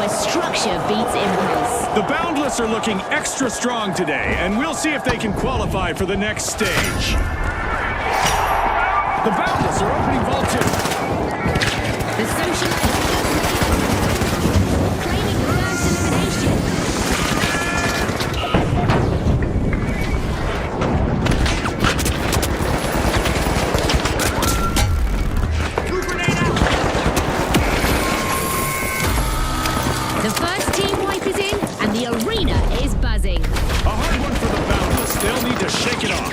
where structure beats impulse. The Boundless are looking extra strong today, and we'll see if they can qualify for the next stage. The Boundless are opening Vault 2. The Socialites claiming first elimination. The first team wipe is in, and the arena is buzzing. A hard one for the Boundless. They'll need to shake it off.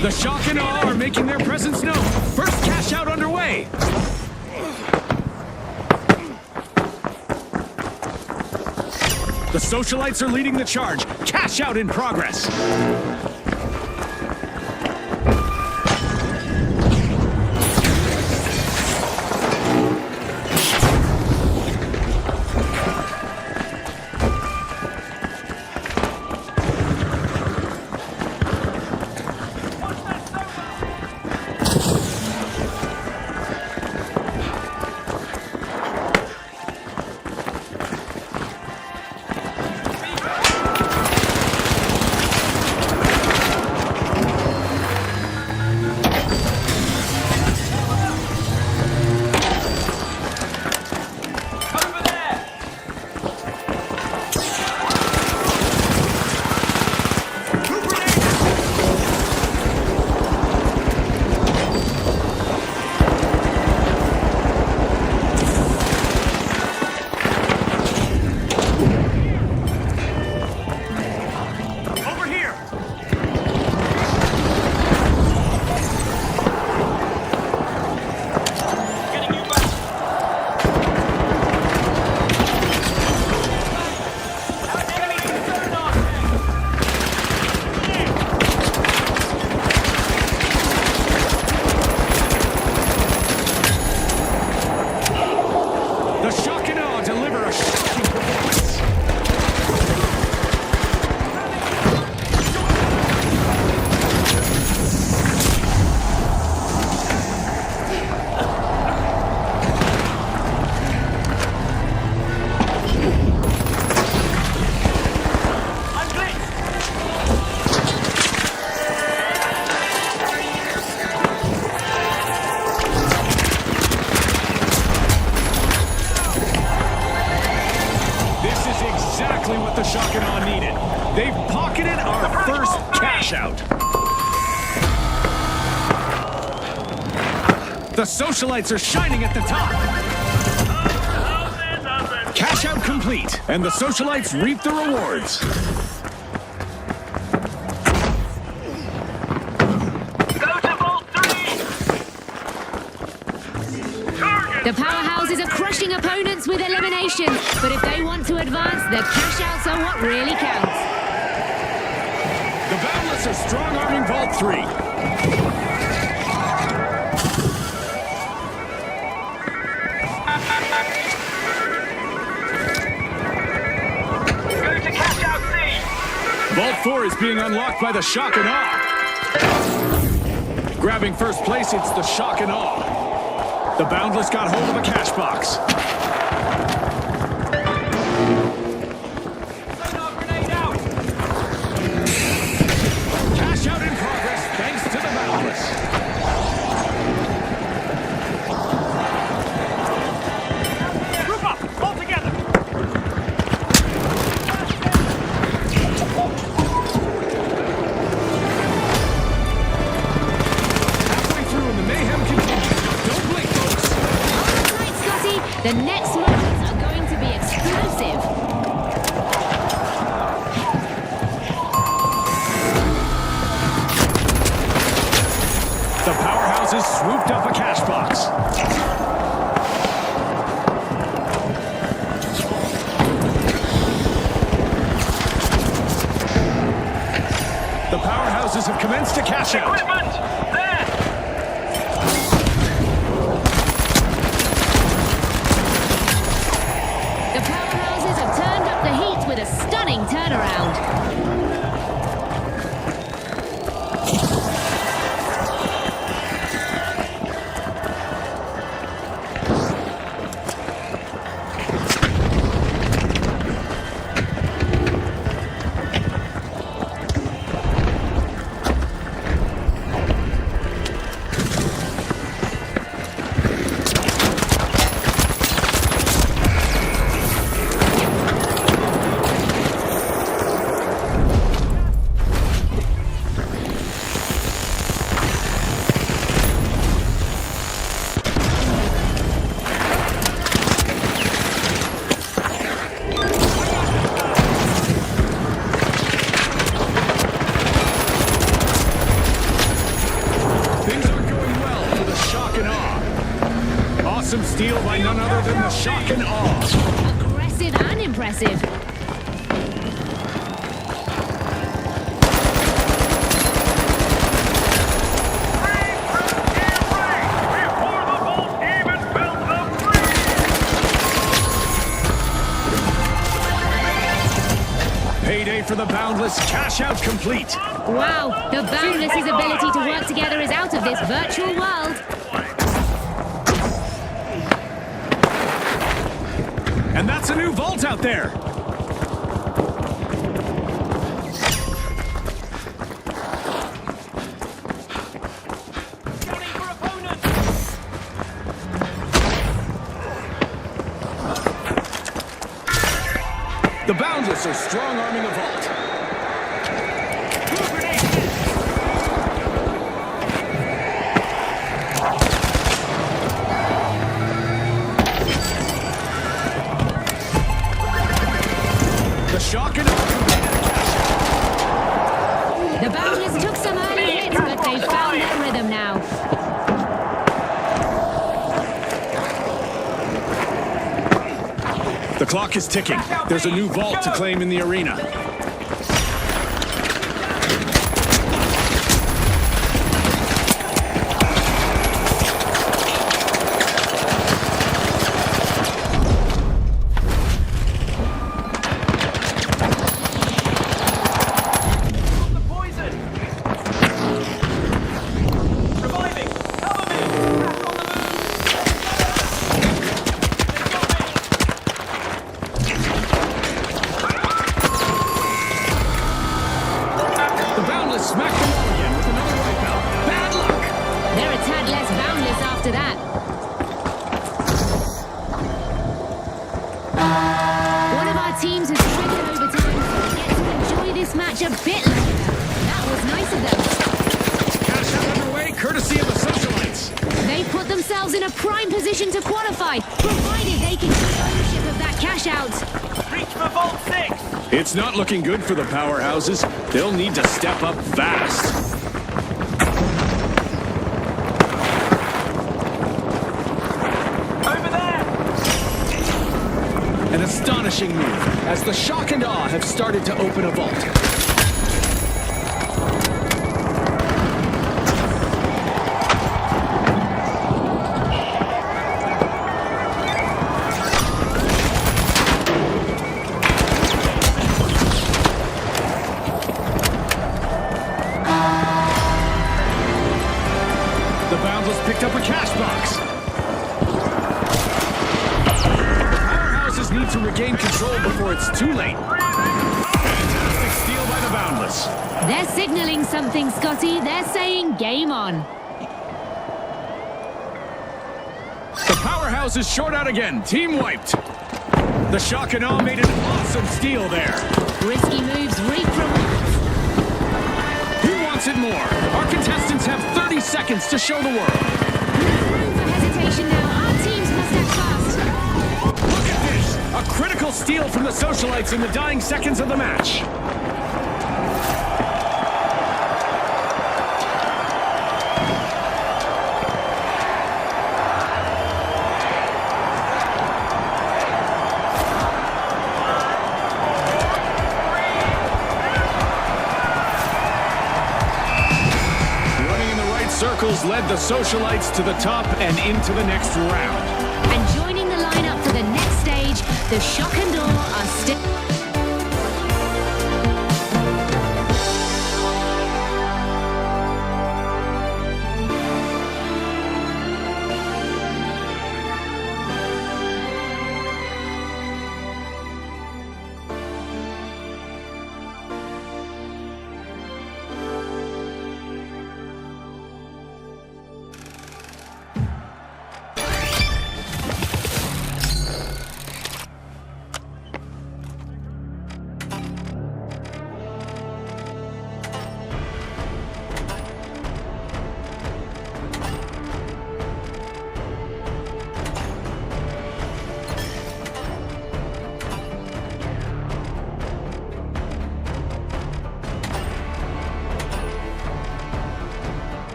The Shock and Awe are making their presence known. First cash out underway. The Socialites are leading the charge. Cash out in progress. The Shock and Awe deliver a shocking performance. Exactly what the Shock and Awe needed. They've pocketed our first cash out. The Socialites are shining at the top. Cash out complete, and the Socialites reap the rewards. The powerhouses are crushing opponents with elimination, but if they want to advance, the cash outs are what really counts. The Boundless are strong-arming Vault 3. Go to cash out C. Vault 4 is being unlocked by the Shock and Awe. Grabbing first place, it's the Shock and Awe. The Boundless got hold of a cash box. Grenade out. Cash out in progress thanks to the Boundless. Group up, all together. Halfway through and the mayhem continues. Don't blink, folks. Right, Scotty, the next moments are going to be explosive. The powerhouses swooped up a cash box. The powerhouses have commenced to cash out. Equipment! There! awesome steal by none other than the Shock and Awe. Aggressive and impressive. Payday for the Boundless, cash out complete. Wow, the Boundless's ability to work together is out of this virtual world. And that's a new vault out there. Scanning for opponents. The Boundless are strong-arming a vault. The Shock and Awe completed a cash out. The Boundless took some early hits, but they found their rhythm now. The clock is ticking. There's a new vault to claim in the arena. The poison. Reviving. Cover me. Back on the The Boundless smack them all again with another wipeout. Bad luck! They're a tad less Boundless after that. One of our teams has triggered overtime, so we get to enjoy this match a bit longer. That was nice of them. Cash out underway, courtesy of the Socialites. They put themselves in a prime position to qualify, provided they can take ownership of that cash out. reach for Vault 6. It's not looking good for the powerhouses. They'll need to step up fast. Over there. An astonishing move, as the Shock and Awe have started to open a vault. The Boundless picked up a cash box. The powerhouses need to regain control before it's too late. Fantastic steal by the Boundless. They're signaling something, Scotty. They're saying game on. The powerhouse is short out again. Team wiped. The Shock and Awe made an awesome steal there. Risky moves reap rewards. Who wants it more? Our contestants have 30 seconds to show the world. No room for hesitation now. Our teams must act fast. Look at this! A critical steal from the Socialites in the dying seconds of the match. Running in the right circles led the Socialites to the top and into the next round. And joining the lineup for the next stage, the Shock and Awe are still...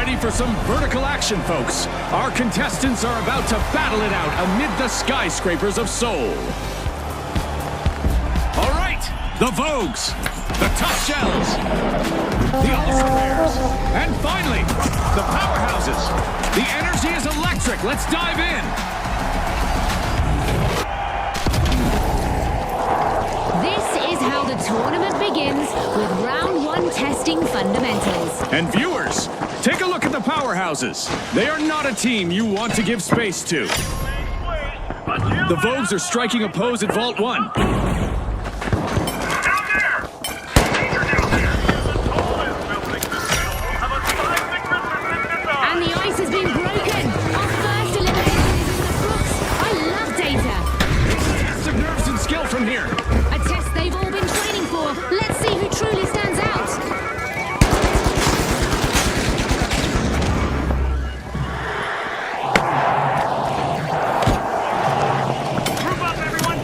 ready for some vertical action, folks. Our contestants are about to battle it out amid the skyscrapers of Seoul. All right, the Vogues, the Tough Shells, the Ultra Rares, and finally, the Powerhouses. The energy is electric. Let's dive in. This is how the tournament begins, with round one testing fundamentals. And viewers, take a look at the Powerhouses. They are not a team you want to give space to. The Vogues are striking a pose at Vault 1. And the ice has been broken. Our first elimination is in the books. I love data. Test of nerves and skill from here. A test they've all been training for. Let's see who truly stands out. Group up, everyone.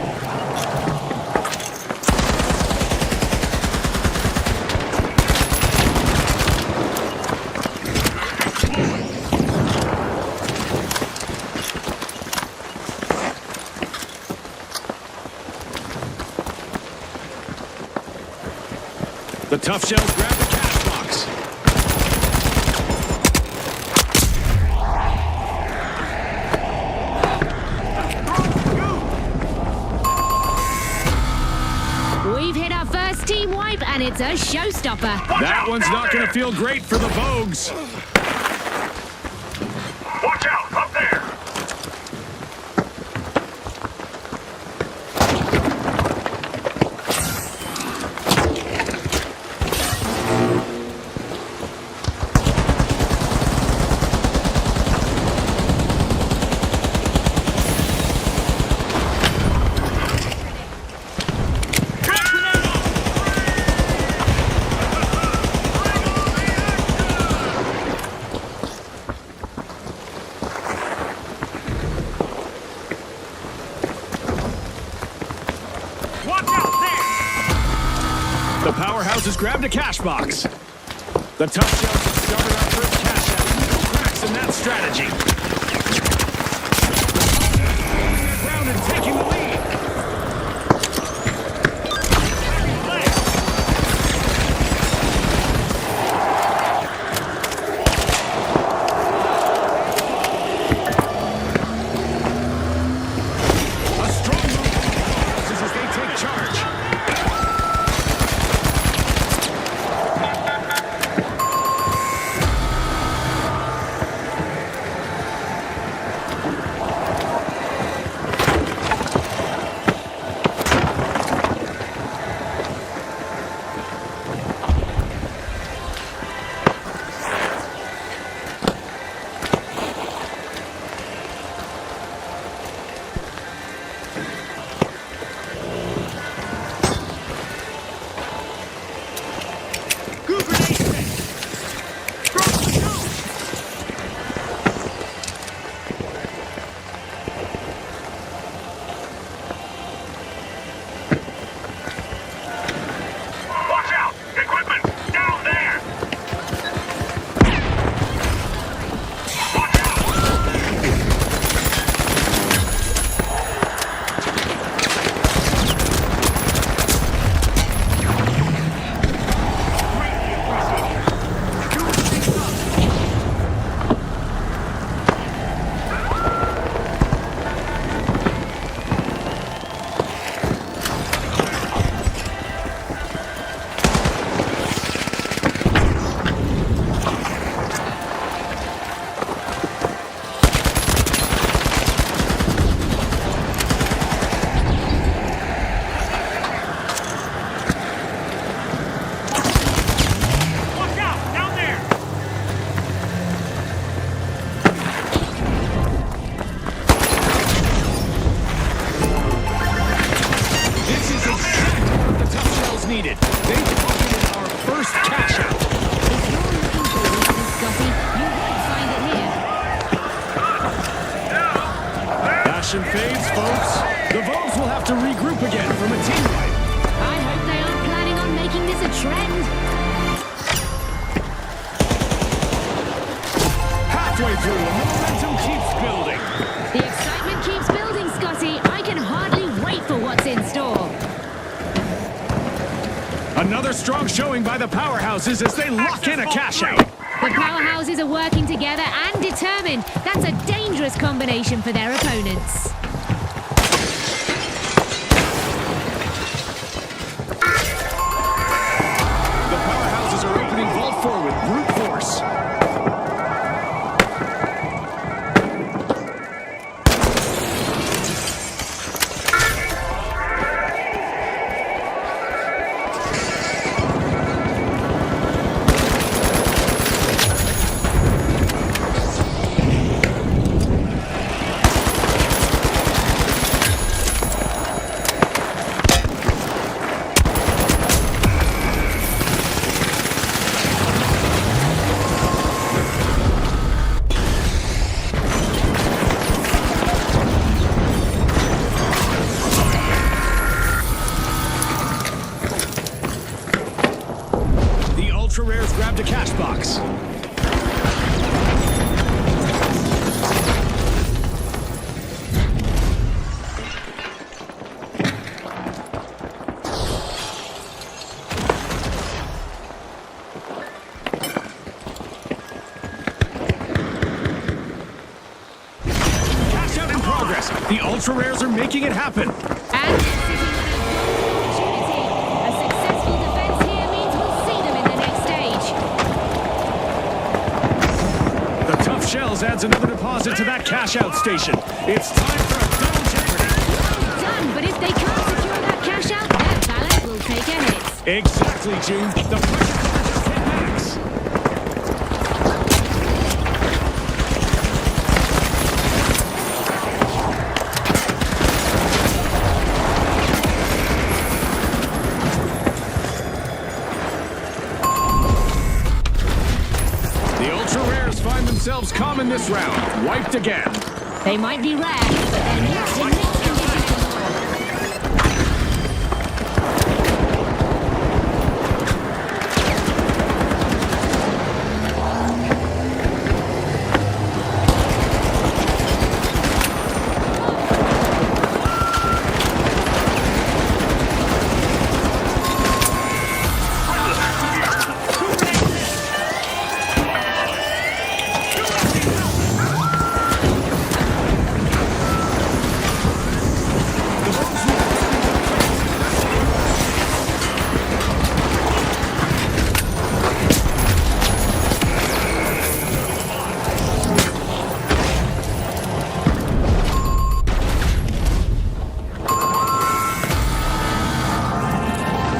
The Tough Shells grab the cash box. We've hit our first team wipe, and it's a showstopper. That one's not going to feel great for the Vogues. Watch out, up there! Watch out there. The Powerhouses grabbed a cash box. The Tough Shells have started our first cash out. No cracks in that strategy. The ground and taking the lead. A strong move from the Powerhouses as they take charge. Watch out! Equipment! Down there! Watch out! Watch out down there. This is exactly what the Tough Shells needed. They pocketed our first cash out. If you're looking for weakness, Scotty, you won't find it here. Passion fades, folks. The Vogues will have to regroup again from a team wipe. I hope they aren't planning on making this a trend. through and the momentum keeps building. The excitement keeps building, Scotty. I can hardly wait for what's in store. Another strong showing by the powerhouses as they lock in a cash out. The powerhouses are working together and determined. That's a dangerous combination for their opponents. The powerhouses are opening Vault 4 with brute force. Ultra Rares grabbed a cash box. Cash out in progress. The Ultra Rares are making it happen. And they're sitting on a gold opportunity. A successful defense here means we'll see them in the next stage. The Tough Shells adds another deposit to that cash out station. It's time for a double jeopardy. Well done, but if they can't secure that cash out, their balance will take a hit. Exactly, June. The pressure card just hit max. The Ultra Rares find themselves calm in this round. Wiped again. They might be rare, but they're not in this condition anymore.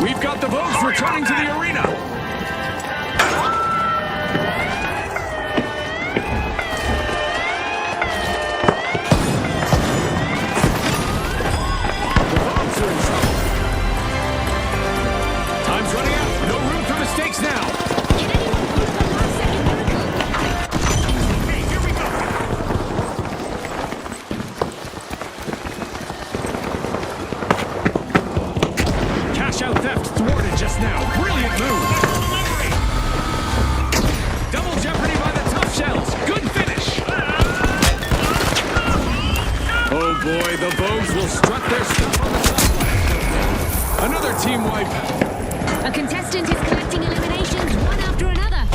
We've got the Vogues returning to the arena. The Vogues are in trouble. Time's running out. No room for mistakes now. Can anyone prove the last-second miracle? Okay, here we go. Cash out theft thwarted just now. Brilliant move. Double jeopardy by the Tough Shells. Good finish. Oh boy, the Vogues will strut their stuff on the top. Another team wipe. A contestant is collecting eliminations one after another.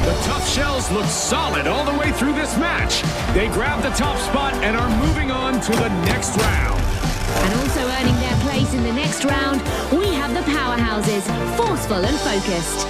The Tough Shells look solid all the way through this match. They grab the top spot and are moving on to the next round. And also earning their place in the next round, we have the powerhouses, forceful and focused.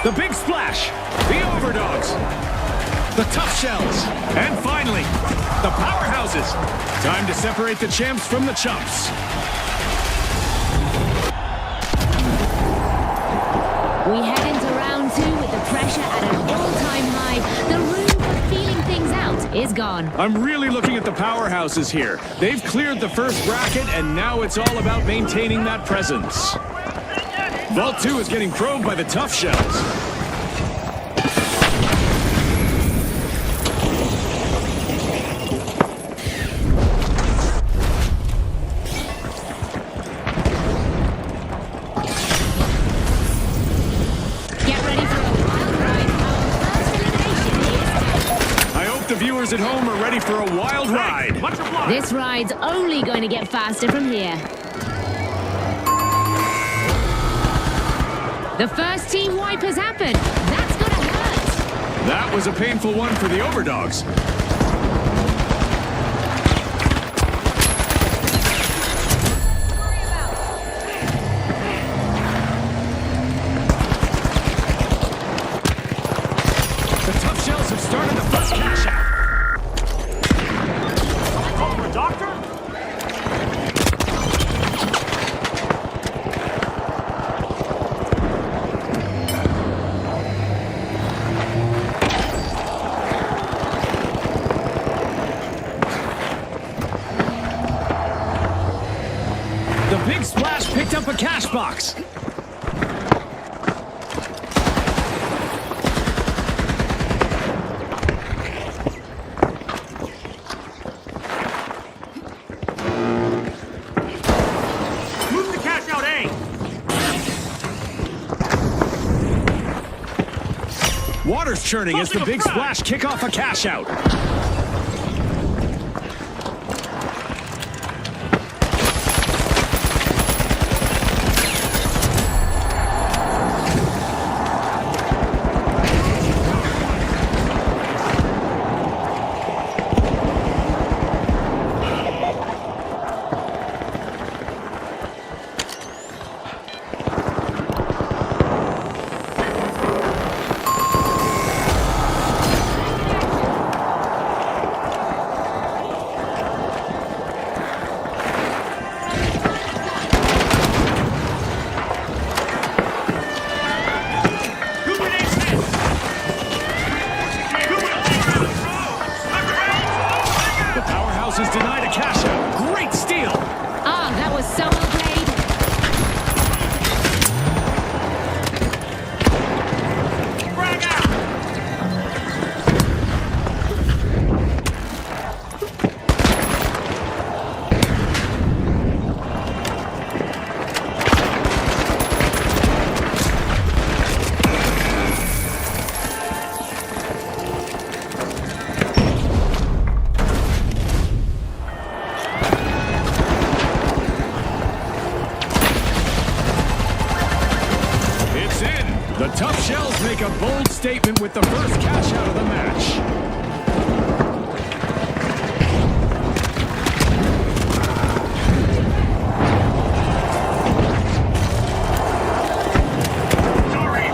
The Big Splash, the Overdogs, the Tough Shells, and finally, the Powerhouses. Time to separate the champs from the chumps. We head into round 2 with the pressure at an all-time high. The room for feeling things out is gone. I'm really looking at the Powerhouses here. They've cleared the first bracket, and now it's all about maintaining that presence. Vault 2 is getting probed by the Tough Shells. Get ready for a wild ride. Our first elimination is... I hope the viewers at home are ready for a wild ride. Much obliged. This ride's only going to get faster from here. The first team wipe has happened. That's gonna hurt. That was a painful one for the Overdogs. The Tough Shells have started the first cash out. Call for a doctor? The Big Splash picked up a cash box. Move the cash out, A. Water's churning as the Big Splash kick off a cash out. Is denied a cash out. Great steal. Ah, that was so well played. Frag out. It's in. The Tough Shells make a bold statement with the first cash out of the match. Sorry.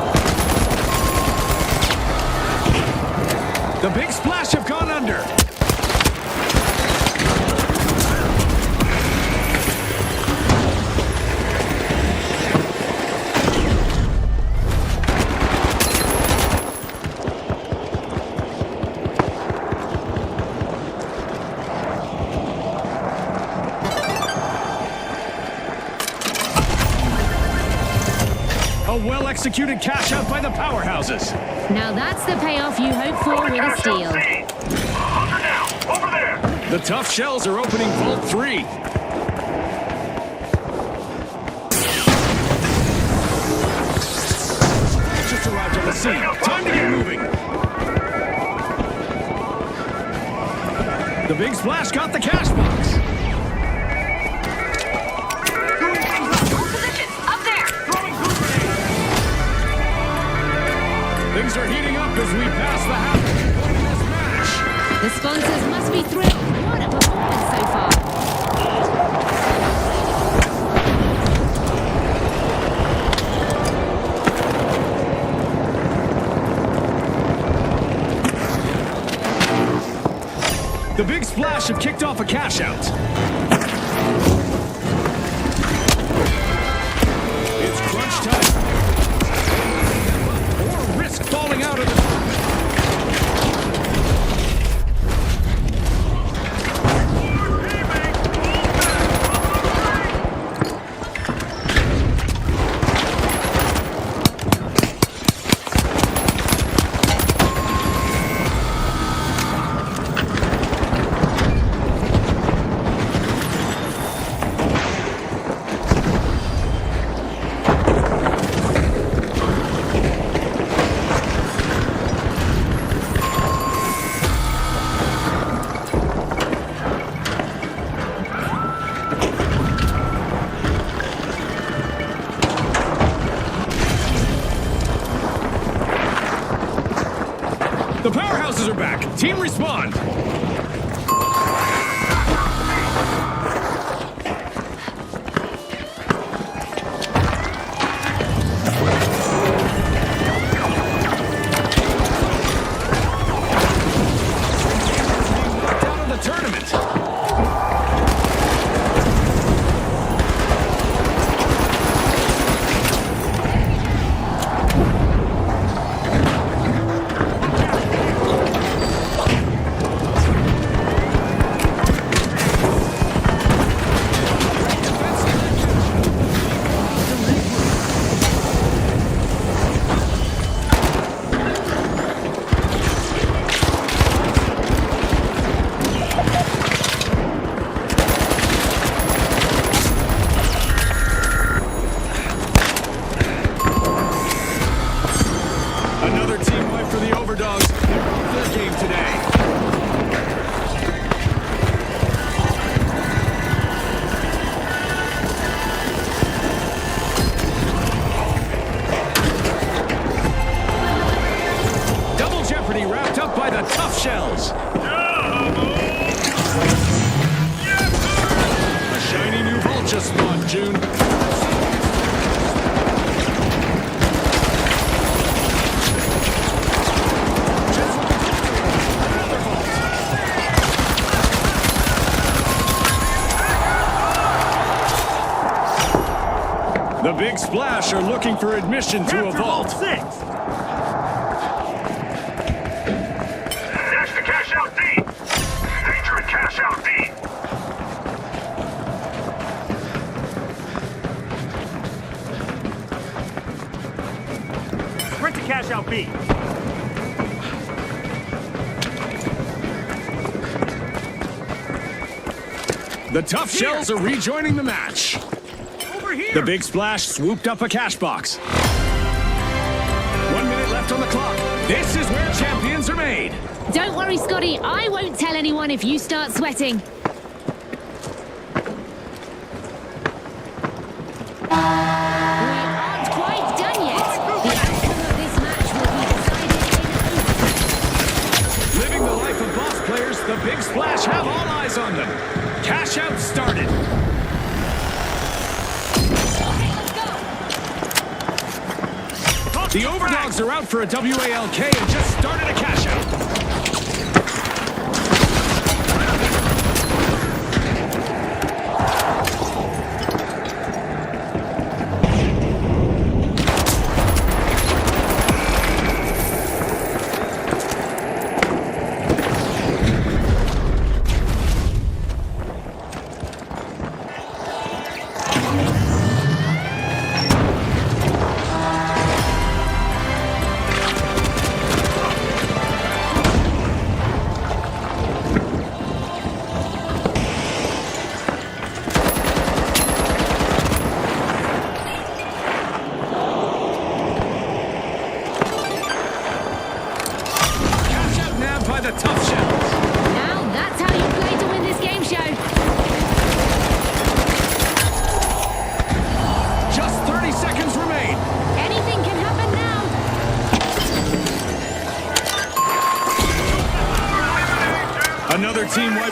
A well-executed cash out by the powerhouses. Now that's the payoff you hope for with a Cash steal. out C. Hunter down. Over there. The Tough Shells are opening Vault 3. Just arrived on the scene. Time to get moving. The Big Splash got the cash box. All positions, up there! Throwing food grenades. Things are heating up as we pass the halfway point of this match. The sponsors must be thrilled. What a performance so far. The Big Splash have kicked off a cash out. It's crunch time. Or risk falling out of the The powerhouses are back. Team respond. Out of the tournament. Another team wipe for the Overdogs. They're off their game today. Double Jeopardy wrapped up by the Tough Shells. A shiny new vault just spawned, June. The Big Splash are looking for admission to a Capture vault. 6. Dash to cash out D. Danger at cash out D. Sprint to cash out B. The Tough Shells are rejoining the match. Over here. The Big Splash swooped up a cash box. 1 minute left on the clock. This is where champions are made. Don't worry, Scotty. I won't tell anyone if you start sweating. We aren't quite done yet. The outcome of this match will be decided in overtime. Living the life of boss players, the Big Splash have all eyes on them. Cash out started. The Overdogs are out for a WALK and just started a cash out.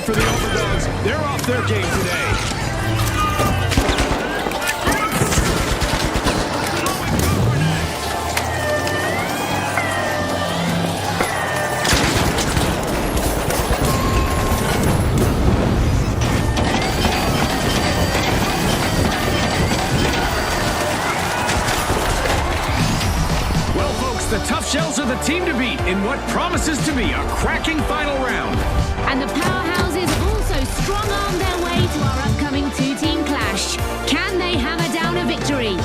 for the Overdogs. They're off their game today. Well, folks, the Tough Shells are the team to beat in what promises to be a cracking final round. And the powerhouses have also strong-armed their way to our upcoming two-team clash. Can they hammer down a victory?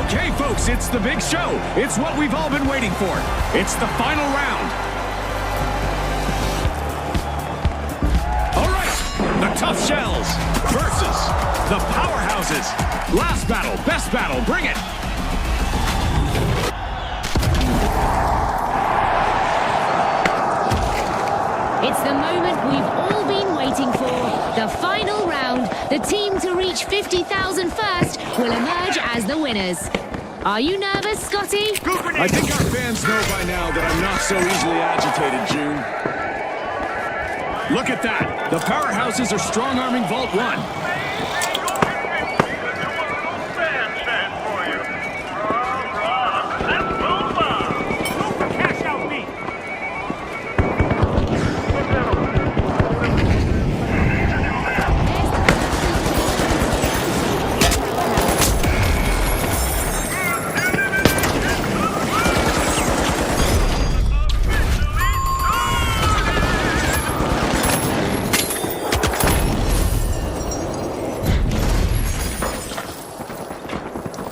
Okay, folks, it's the big show. It's what we've all been waiting for. It's the final round. All right, the Tough Shells versus the Powerhouses. Last battle, best battle, bring it. It's the moment we've all been waiting for. The final round. The team to reach 50,000 first will emerge as the winners. Are you nervous, Scotty? I think our fans know by now that I'm not so easily agitated, June. Look at that. The Powerhouses are strong-arming Vault 1. Cash out beat.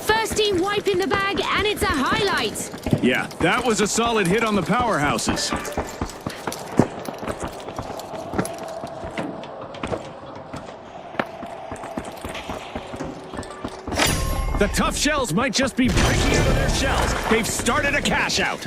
First team wipe in the bag, and it's a highlight. Yeah, that was a solid hit on the Powerhouses. The Tough Shells might just be breaking out of their shells. They've started a cash out.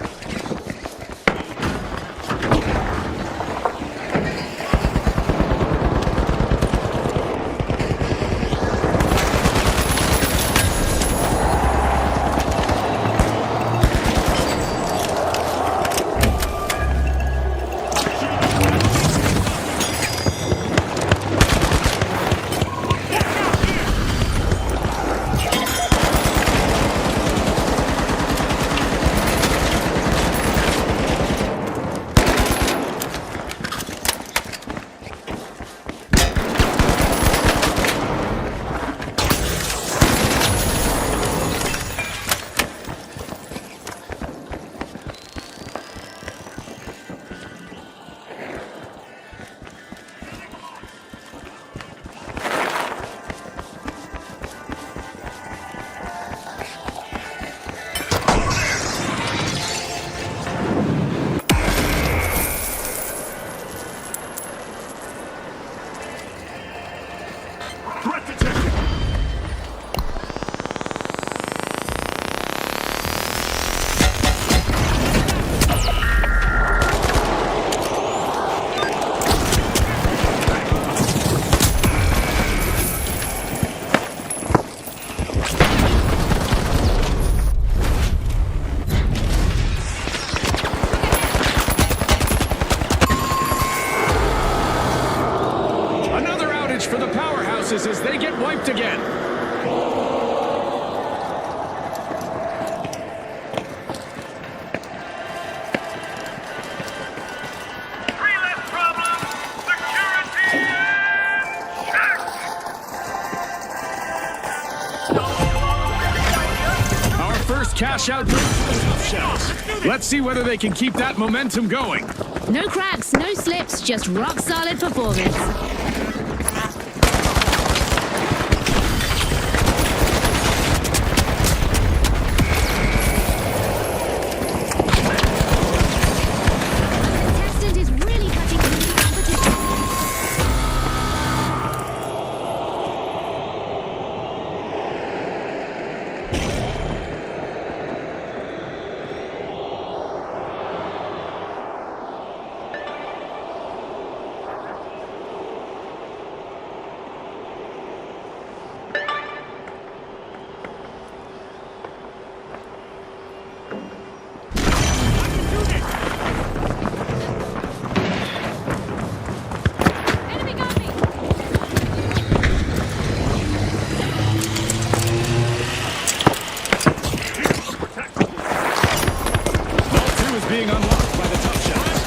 For the Powerhouses as they get wiped again. Three less problems. cash out goes to the Tough Shells. Let's see whether they can keep that momentum going. No cracks, no slips, just rock solid performance. Contestant is really cutting through the competition. Enemy got me! Vault 2 is being unlocked by the Tough Shells.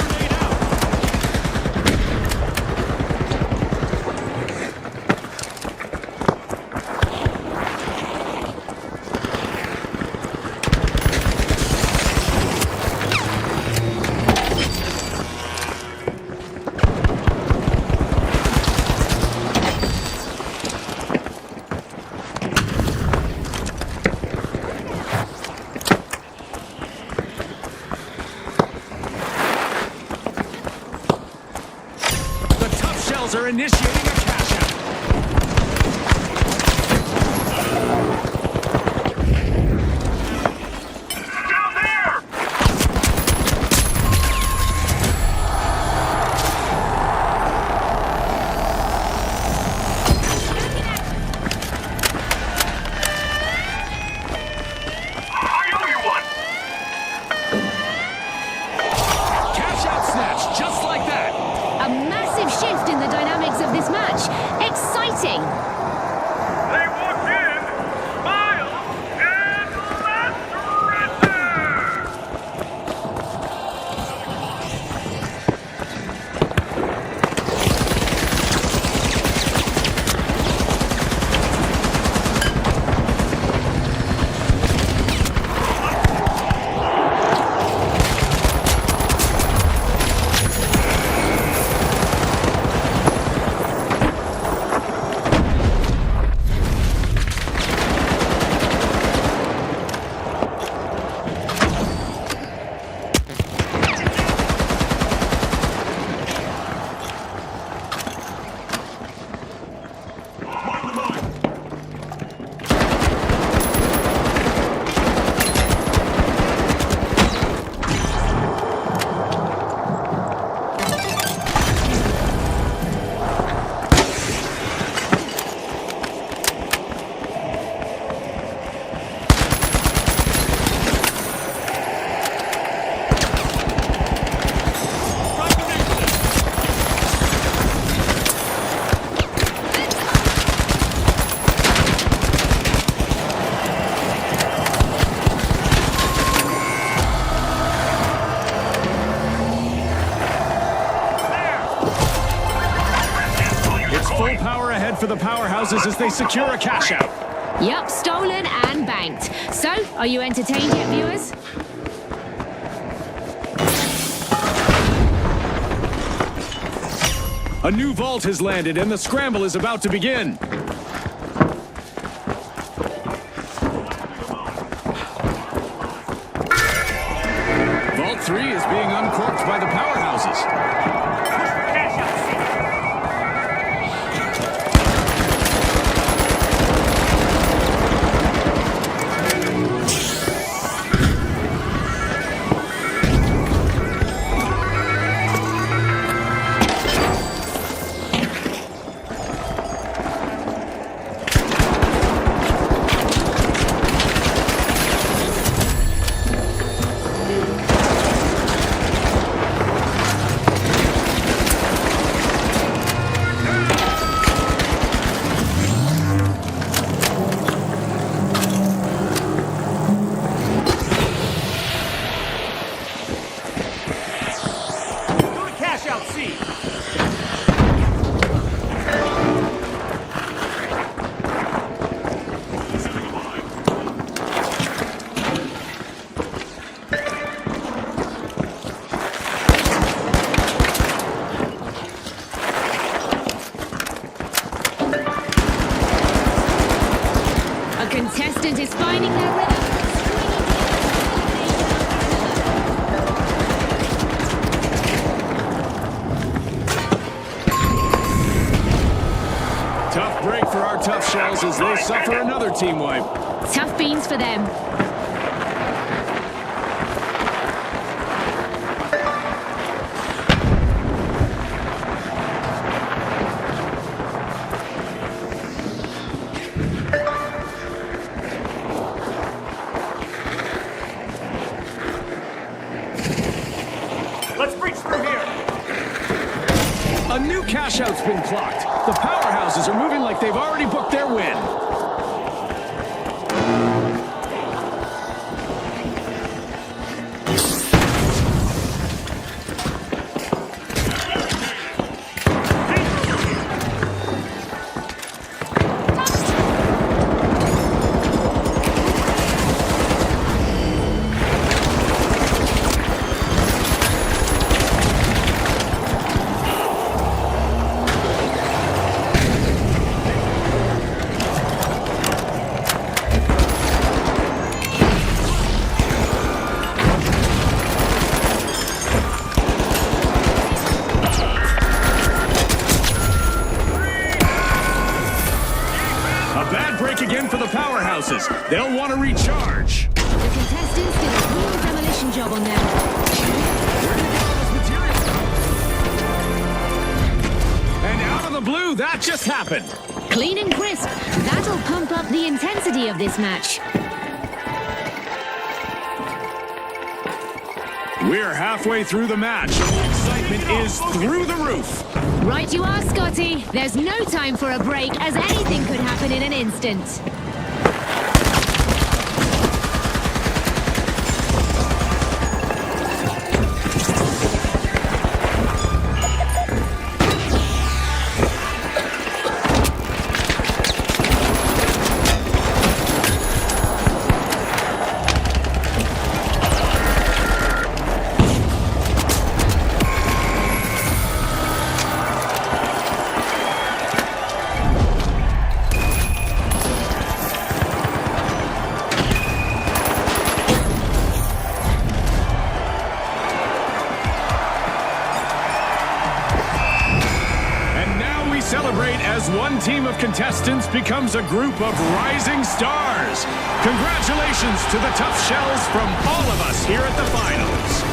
The Tough Shells are initiating a cash out. Down there! I owe you one! Cash out snatch, just like that. A massive shift in the dynamics of this match. Exciting! They walked in! Miles and Lester! It's full power ahead for the powerhouses as they secure a cash out. Yup, stolen and banked. So, are you entertained yet, viewers? A new vault has landed and the scramble is about to begin. Vault 3 is being uncorked by the powerhouses. Cash out, see. contestant is finding their rhythm. Tough break for our Tough Shells as they suffer another team wipe. Tough beans for them. Let's breach through here. A new cash out's been clocked. The powerhouses are moving like they've already booked their win. Again for the powerhouses. They'll want to recharge. The contestants did a real demolition job on them. And out of the blue, that just happened. Clean and crisp. That'll pump up the intensity of this match. We're halfway through the match. The excitement is through the roof. Right you are, Scotty. There's no time for a break, as anything could happen in an instant. Celebrate as one team of contestants becomes a group of rising stars. Congratulations to the Tough Shells from all of us here at the finals.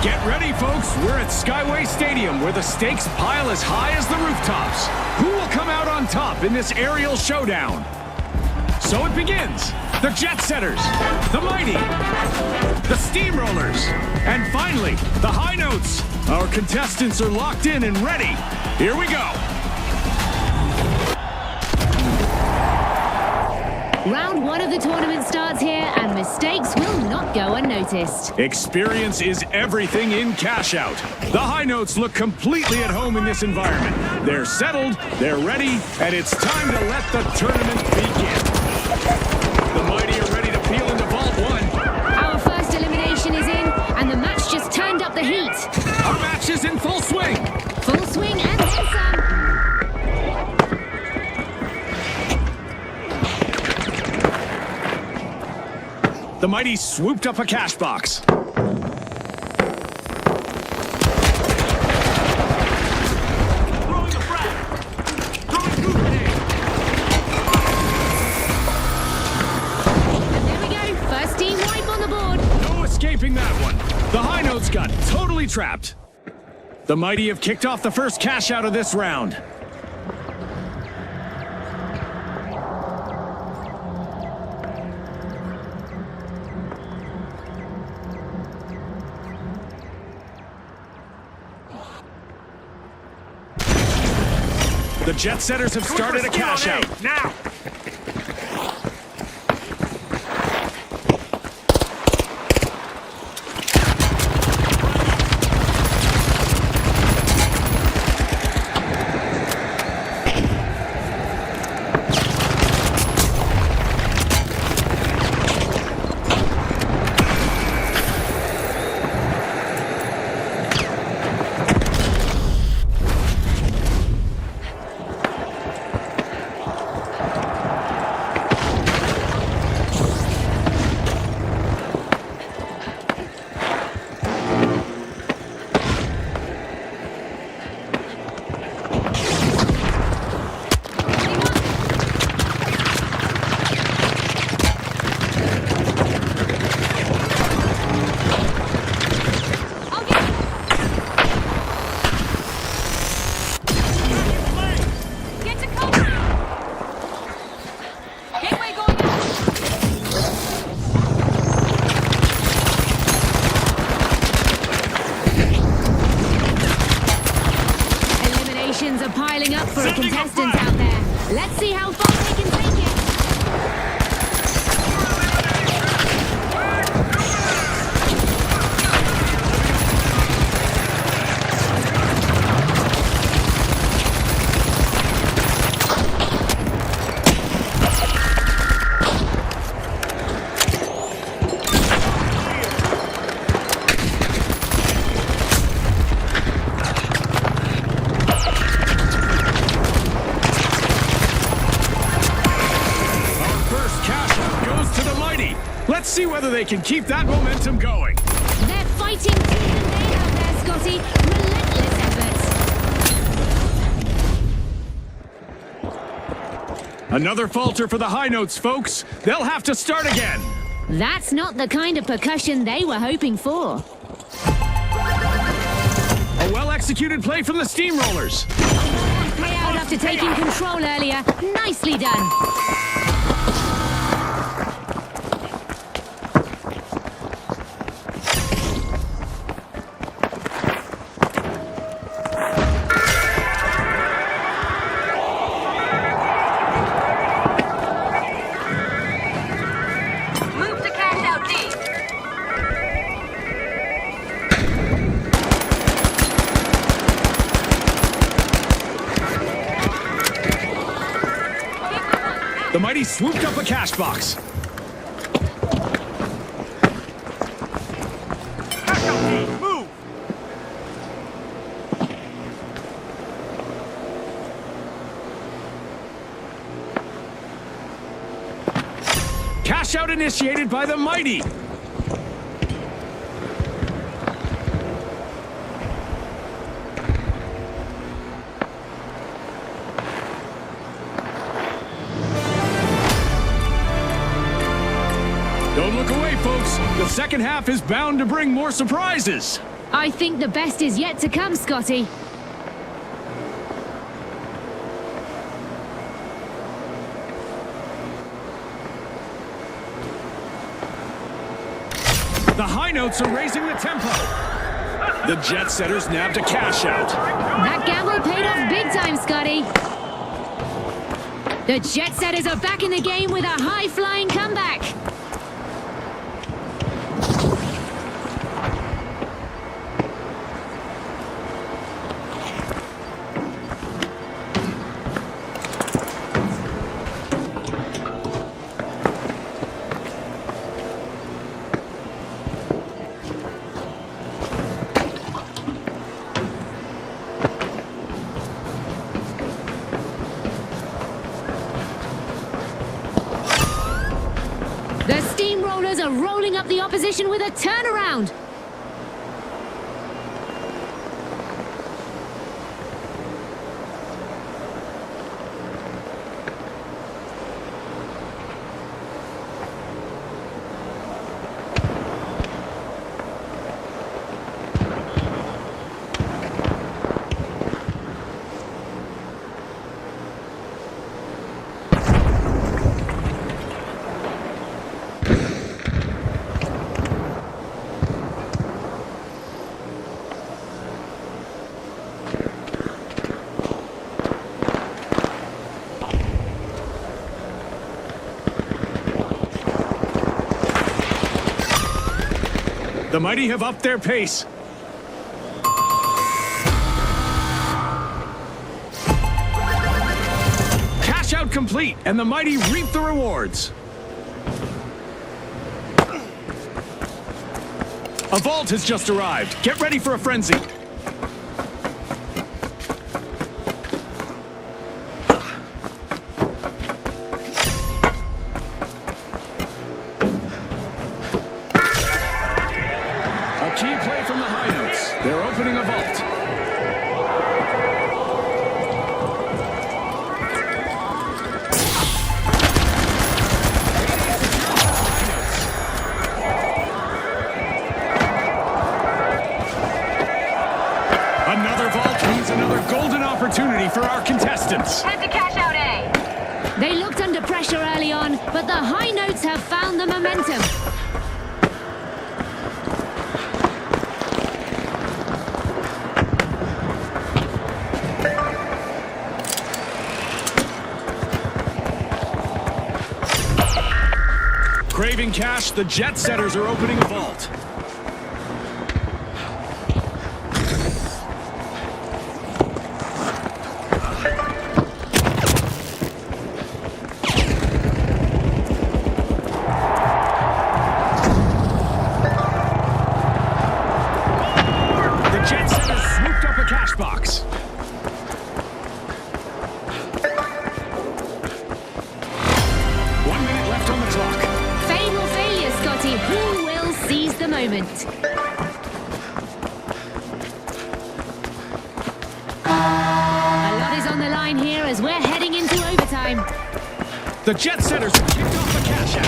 Get ready, folks. We're at Skyway Stadium, where the stakes pile as high as the rooftops. Who will come out on top in this aerial showdown? So it begins. The Jet Setters, the Mighty, the Steamrollers, and finally, the High Notes. Our contestants are locked in and ready. Here we go. Round one of the tournament starts here, and mistakes will not go unnoticed. Experience is everything in Cash Out. The High Notes look completely at home in this environment. They're settled, they're ready, and it's time to let the tournament begin. The Mighty are ready to peel into Vault 1. Our first elimination is in, and the match just turned up the heat. Our match is in full swing. Full swing and then some. The Mighty swooped up a cash box. Throwing the frag. Throwing two grenades. And there we go. First team wipe on the board. No escaping that one. The High Notes got totally trapped. The Mighty have kicked off the first cash out of this round. The Jet Setters have started a cash out. Now. Get to cover! Gateway going up! Eliminations are piling up for the contestants out there. Let's see how far they can take it. Let's see whether they can keep that momentum going. They're fighting tooth and nail out there, Scotty. Relentless efforts. Another falter for the High Notes, folks. They'll have to start again. That's not the kind of percussion they were hoping for. A well-executed play from the Steamrollers. Play out after taking control earlier. Nicely done. Move to cash out D. The Mighty swooped up a cash box. Cash out D. Move. Cash out initiated by the Mighty. Don't look away, folks. The second half is bound to bring more surprises. I think the best is yet to come, Scotty. The high notes are raising the tempo. The Jet Setters nabbed a cash out. That gamble paid off big time, Scotty. The Jet Setters are back in the game with a high-flying comeback. The Steamrollers are rolling up the opposition with a turnaround. The Mighty have upped their pace. Cash out complete, and the Mighty reap the rewards. A vault has just arrived. Get ready for a frenzy. Key play from the high notes. They're opening a vault. Another vault means another golden opportunity for our contestants. Head to cash out A. They looked under pressure early on, but the high notes have found the momentum. Craving cash, the Jet Setters are opening a vault. The Jet Setters swooped up a cash box. Who will seize the moment? A lot is on the line here as we're heading into overtime. The Jet Setters have kicked off the cash out.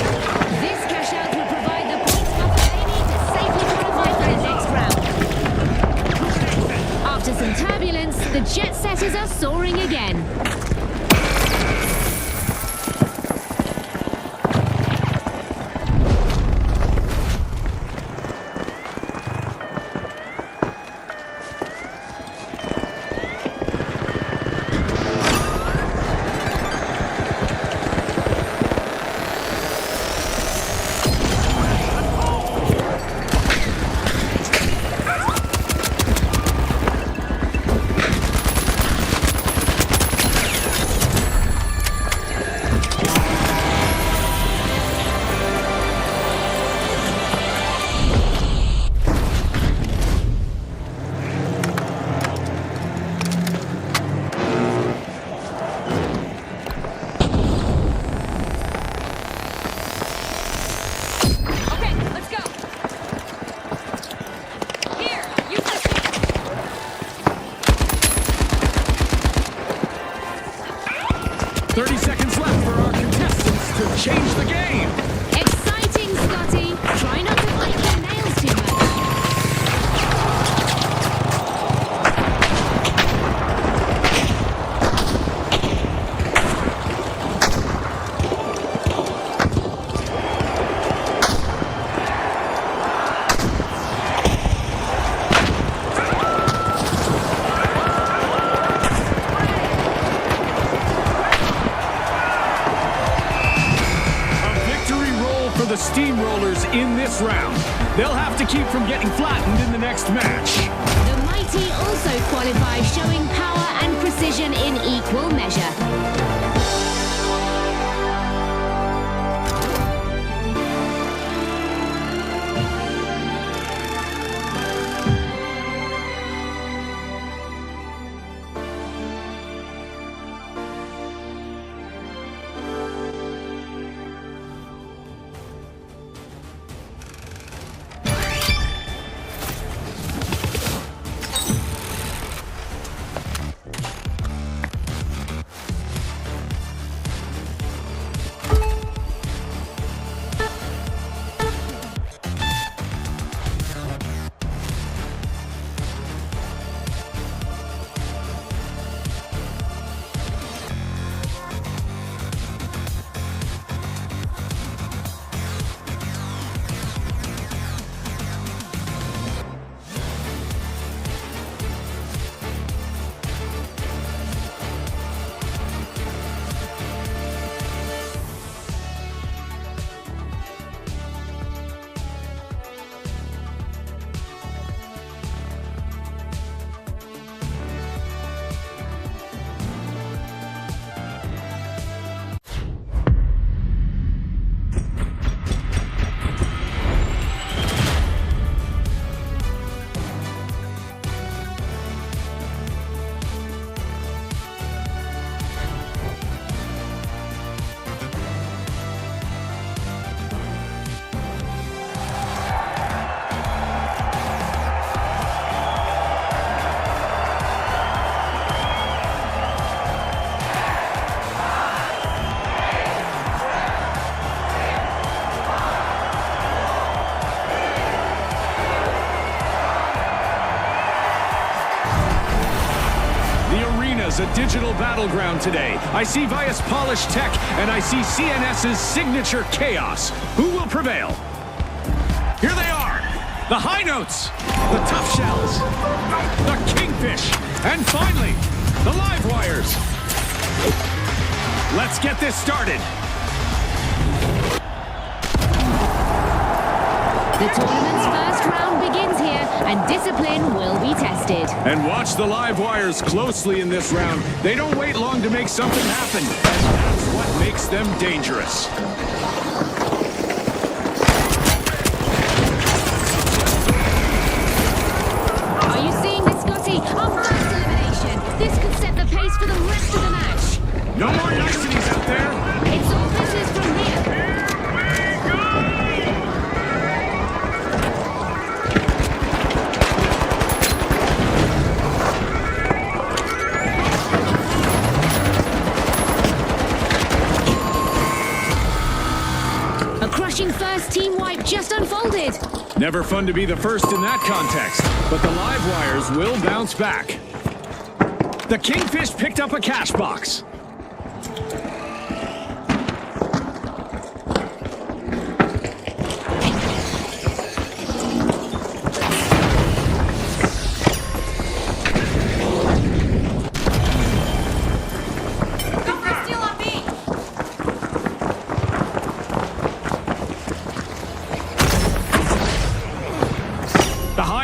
This cash out will provide the points buffer they need to safely qualify for the next round. After some turbulence, the Jet Setters are soaring again. Okay, let's go. Here, use this. 30 seconds left for our contestants to change the game. Exciting, Scotty. Try not to bite your nails too much. the Steamrollers in this round. They'll have to keep from getting flattened in the next match. The Mighty also qualify, showing power and precision in equal measure. A digital battleground today. I see Vias Polished Tech, and I see CNS's Signature Chaos. Who will prevail? Here they are. The High Notes, the Tough Shells, the Kingfish, and finally, the Live Wires. Let's get this started. The tournament's first round begins here, and discipline will be tested. And watch the Live Wires closely in this round. They don't wait long to make something happen, and that's what makes them dangerous. Are you seeing this, Scotty? Our first elimination. This could set the pace for the rest of the match. No more niceties out there. It's all business from here. First team wipe just unfolded. Never fun to be the first in that context, but the Live Wires will bounce back. The Kingfish picked up a cash box.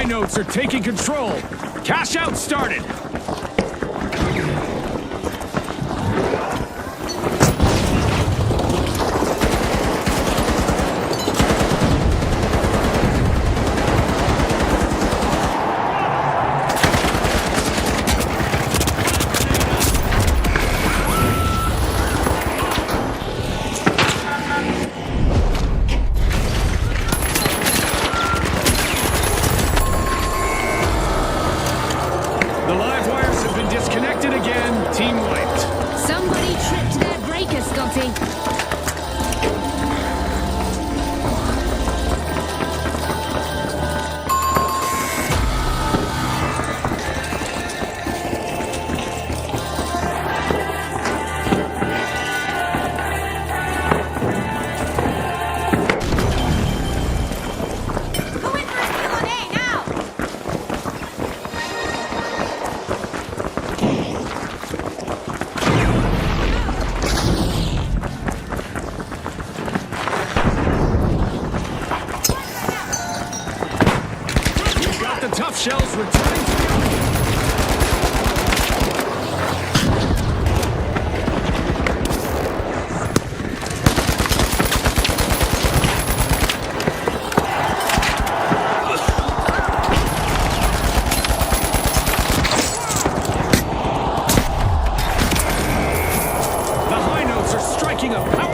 Notes are taking control. Cash out started. The Live shells returning to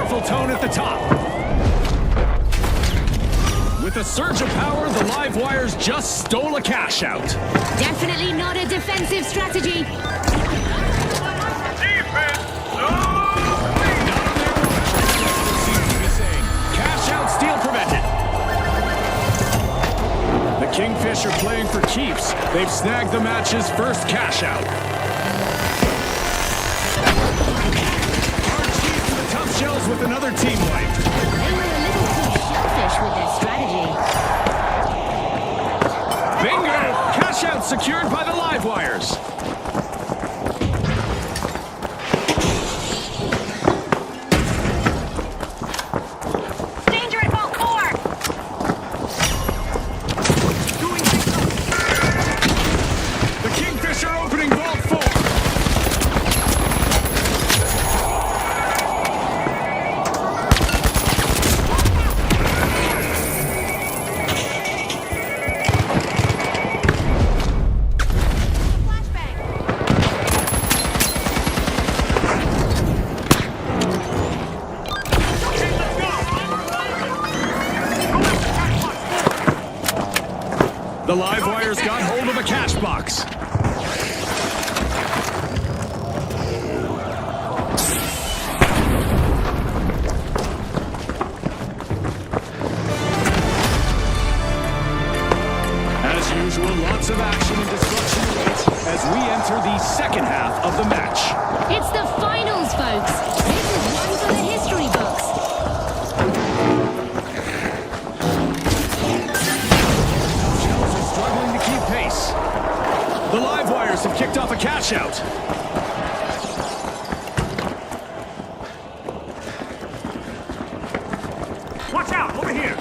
the tone at the top. With a surge of power, the live wires just stole a cash out. Definitely not a defensive strategy. Defense! Cash out steal prevented. The Kingfish are playing for keeps. They've snagged the match's first cash out. Shells with another team wipe. They were a little too shellfish with their strategy. Bingo! Cash out secured by the live wires. Danger at Vault 4! The Kingfish are opening Vault 4. The live wires got hold of a cash box. As usual, lots of action and destruction awaits as we enter the second half of the match. It's the finals, folks. This is one for the history books. Struggling to keep pace. The live wires have kicked off a cash out. Watch out! Over here!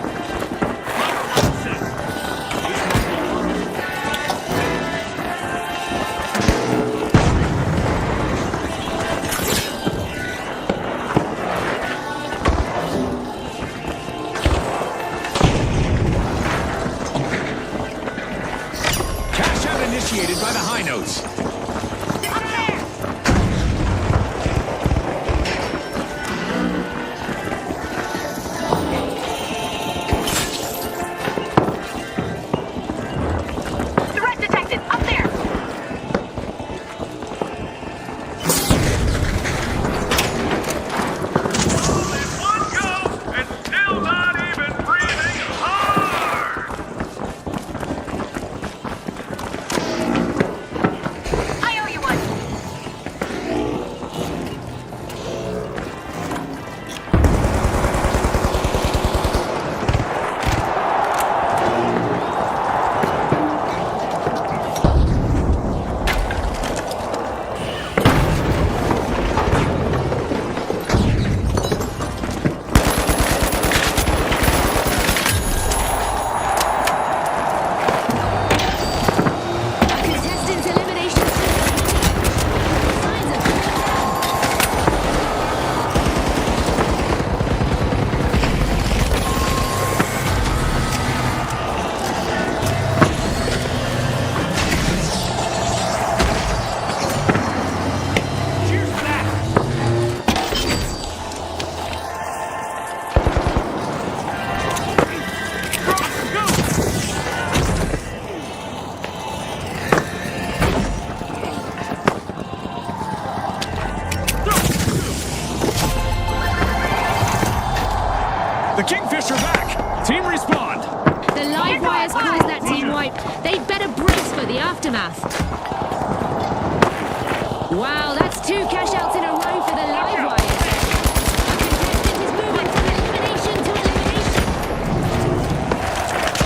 Cash out initiated by the high notes. Threat detected! Up there! One go, and still not even breathing hard! I owe you one! Contestants elimination signs of Cheers for that! The Kingfish are back. Team respawn. the live wires caused that team wipe. They'd better brace for the aftermath. Wow, that's 2 cash outs in a row for the live wires. A contestant is moving from elimination to elimination.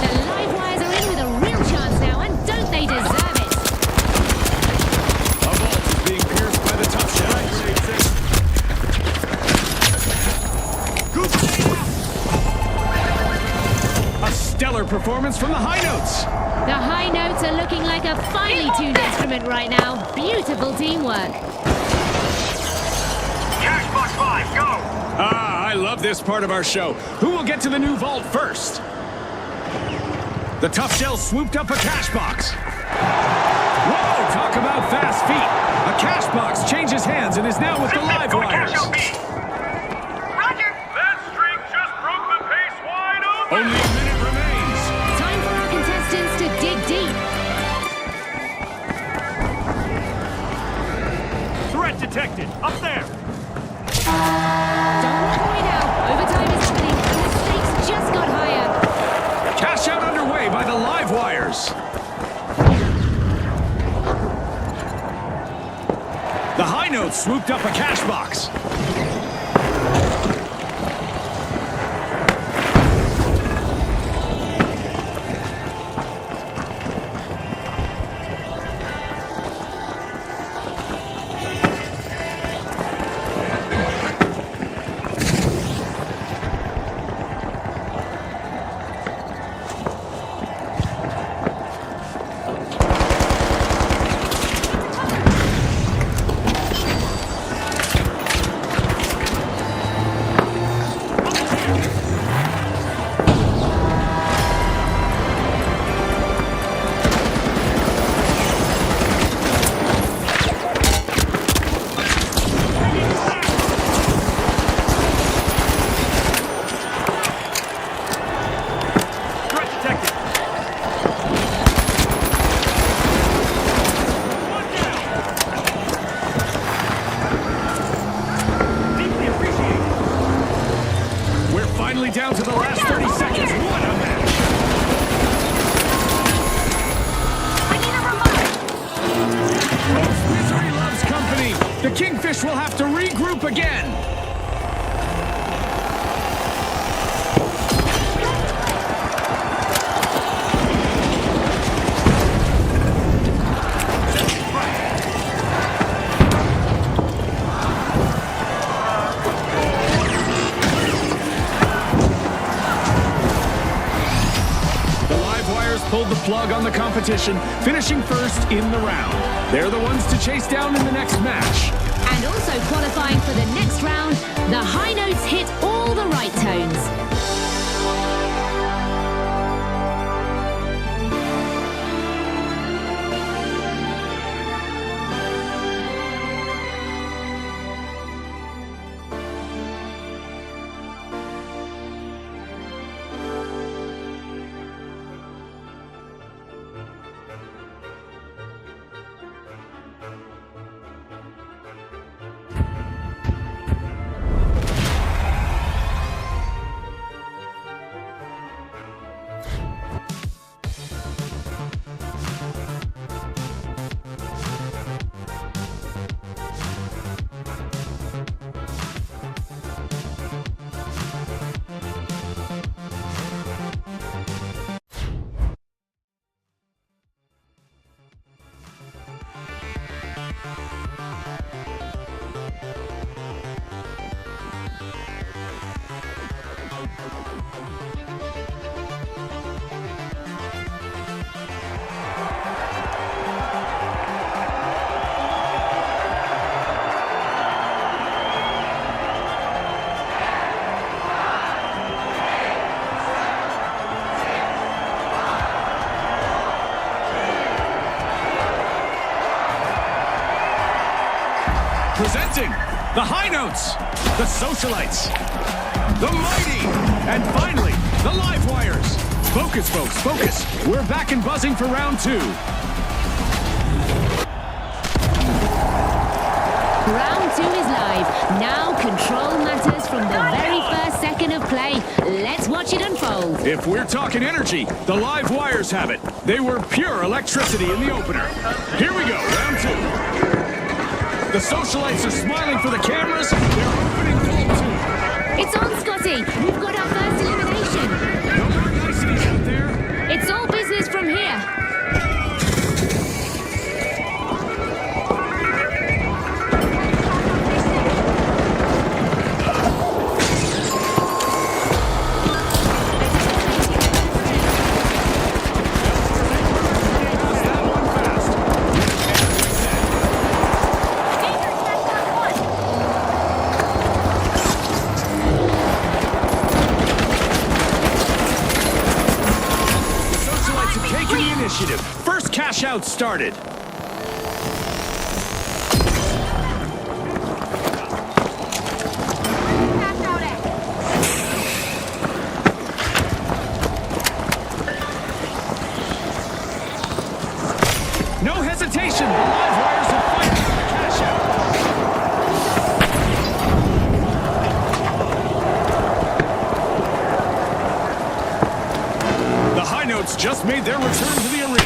The live wires are in with a real chance now, and don't they deserve it? A vault is being pierced by the tough shells. A stellar performance from the High Notes. The High Notes are looking like a finely tuned instrument right now. Beautiful teamwork. Cashbox 5, go! Ah, I love this part of our show. Who will get to the new vault first? The Tough Shell swooped up a cash box. Whoa, talk about fast feet. A cash box changes hands and is now with the live wires. Roger. That streak just broke the pace wide open! Only a minute remains. Time for our contestants to dig deep. Threat detected. Up there. Don't walk away now. Overtime is happening and the stakes just got higher. Cash out underway by the live wires. The High Notes swooped up a cash box. Threat detected. One down. Deeply appreciated. We're finally down to the last 30 seconds. What a match! I need a remote. Folks, misery loves company. The Kingfish will have to regroup again. The live wires pulled the plug on the competition, finishing first in the round. They're the ones to chase down in the next match. And also qualifying for the next round, the High Notes hit all the right tones. Presenting the High Notes, the Socialites, the Mighty, and finally, the Live Wires. Focus, folks, focus. We're back and buzzing for round two. Round two is live. Now control matters from the very first second of play. Let's watch it unfold. If we're talking energy, the Live Wires have it. They were pure electricity in the opener. Here we go, round two. The Socialites are smiling for the cameras. They're opening vault two. It's on, Scotty. We've got our first elimination. No more niceties out there. It's all business from here. initiative. First cash out started. Cash out at. No hesitation. The live wires have fired for the cash out. The high notes just made their return to the arena.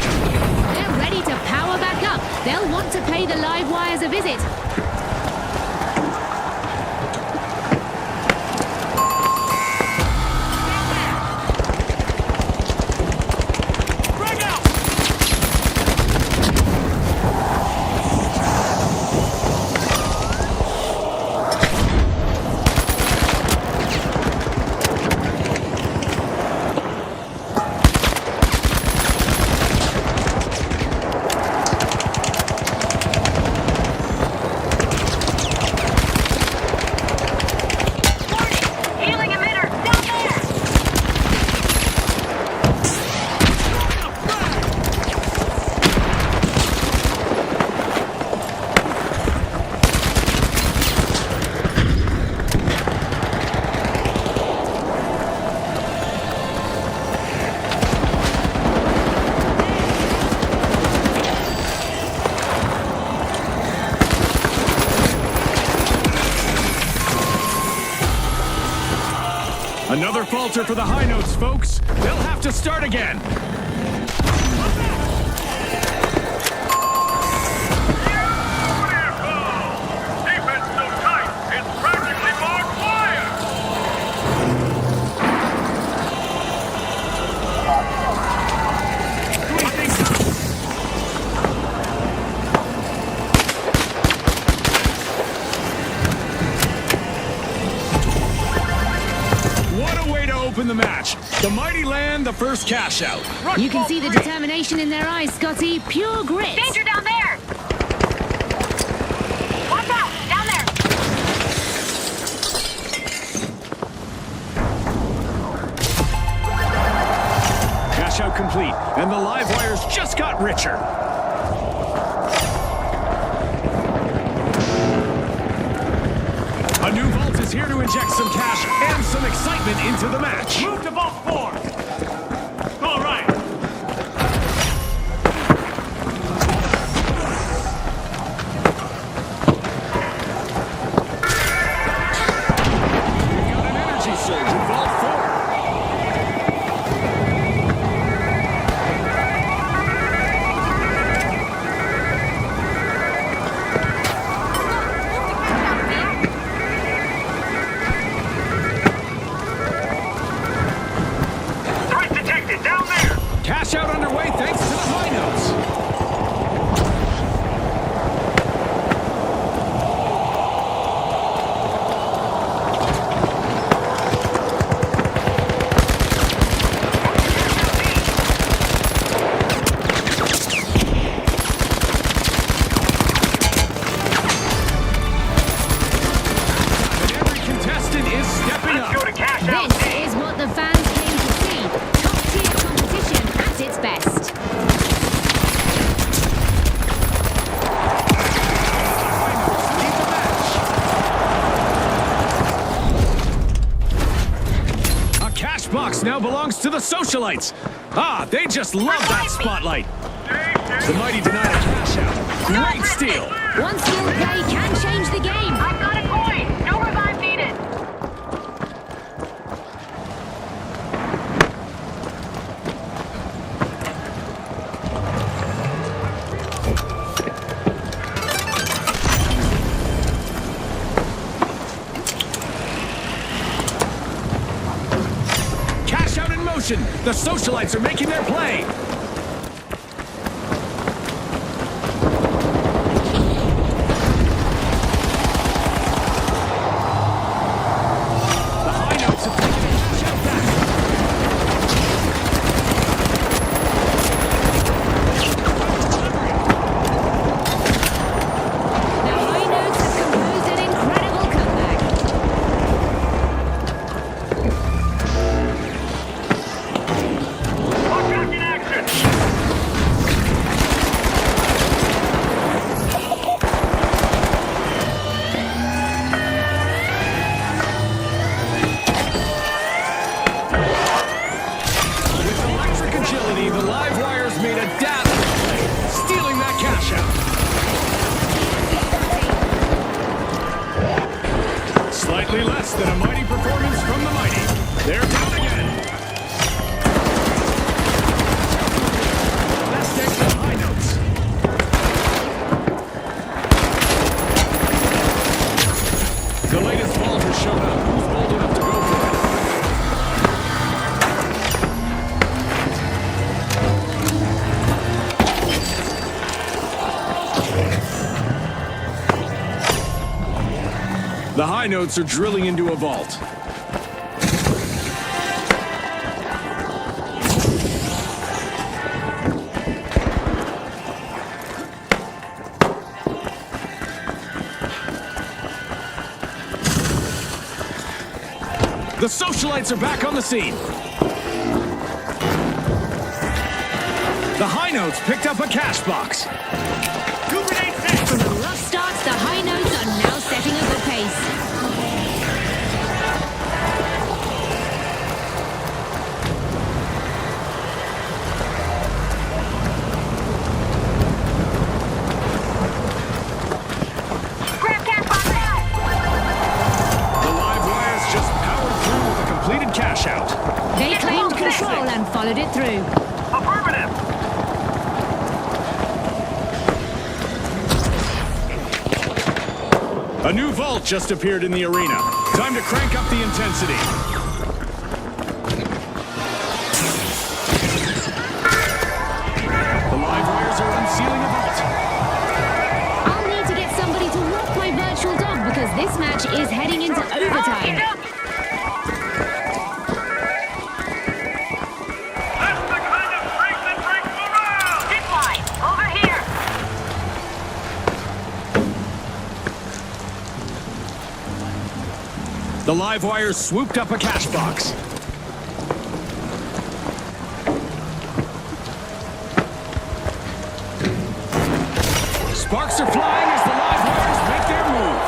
They're ready to power back up. They'll want to pay the live wires a visit. Frag out! Warning! Healing emitter! Down there! Another falter for the high notes, folks. They'll have to start again. Defense so tight, it's practically barbed wire. What a way to open the match. The mighty land the first cash out. You can see the determination in their eyes, Scotty. Pure grit. Danger down there! Watch out! Down there! Cash out complete, and the live wires just got richer. A new vault is here to inject some cash and some excitement into the match. Move to vault 4! All right! We've got an energy surge in Vault 4. Threat detected down there. Cash out underway thanks to the high notes. And every contestant is stepping Let's up. go to cash out. This is what the fans came to see. Top-tier competition at its best. Lead the match. A cash box now belongs to the socialites. Ah, they just love that spotlight. The mighty denied a cash out. Great steal. One skill play can change the game. I've got a coin! No revive needed! Cash out in motion. The socialites are making their play. The high notes have taken a cash out back. The high notes have composed an incredible comeback. Watch out in action. less than a mighty performance from the mighty. They're down again. Let's take the high notes. The latest vault has shown up. Who's bold enough to go for it? The high notes are drilling into a vault. The socialites are back on the scene. The high notes picked up a cash box. Two grenades set. From a rough start, the high notes are now setting a good pace. Grab cash box out. The live wires just powered through with a completed cash out. They claimed control and followed it through. Affirmative. A new vault just appeared in the arena. Time to crank up the intensity. The live wires are unsealing a vault. I'll need to get somebody to walk my virtual dog because this match is heading into overtime. That's the kind of strength that breaks morale. Zip line. Over here. The live wires swooped up a cash box. Sparks are flying as the live wires make their move.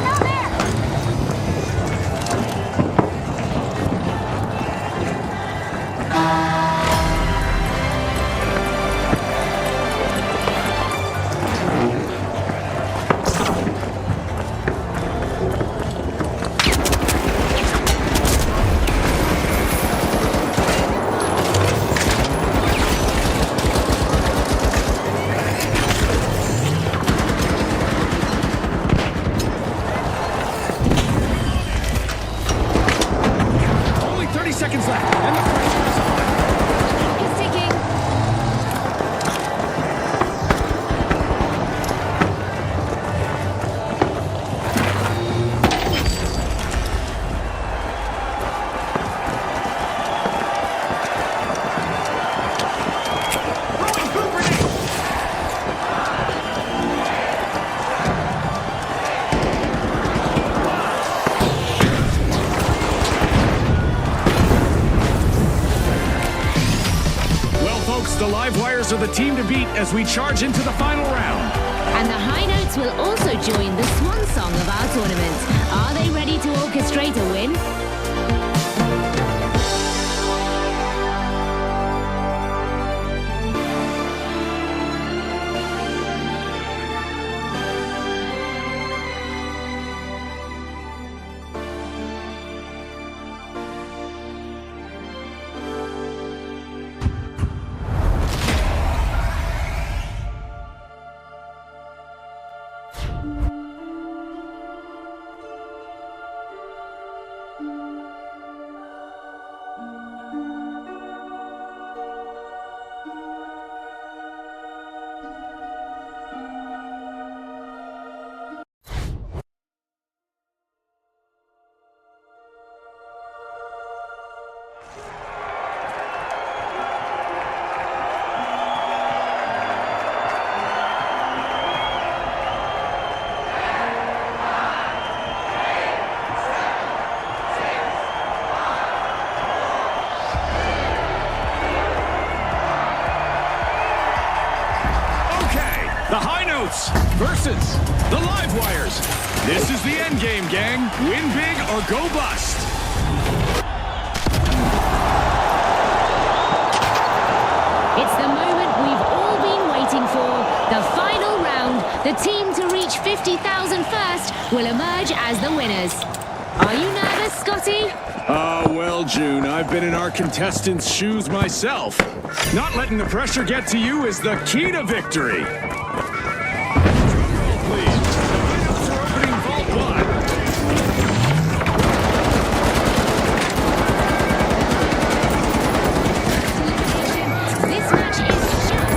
Down there. Only 30 seconds left, and the pressure is on. It's ticking. Throwing two grenades. Well, folks, the live wires are the team to beat as we charge into the final round. And the high notes will also join the swan song of our tournament. Are they ready to orchestrate a win? versus the Livewires. This is the end game, gang. Win big or go bust. It's the moment we've all been waiting for. The final round. The team to reach 50,000 first will emerge as the winners. Are you nervous, Scotty? Well, June, I've been in our contestants' shoes myself. Not letting the pressure get to you is the key to victory. Drum roll, please. The Hideouts are opening Vault 1. This match is just...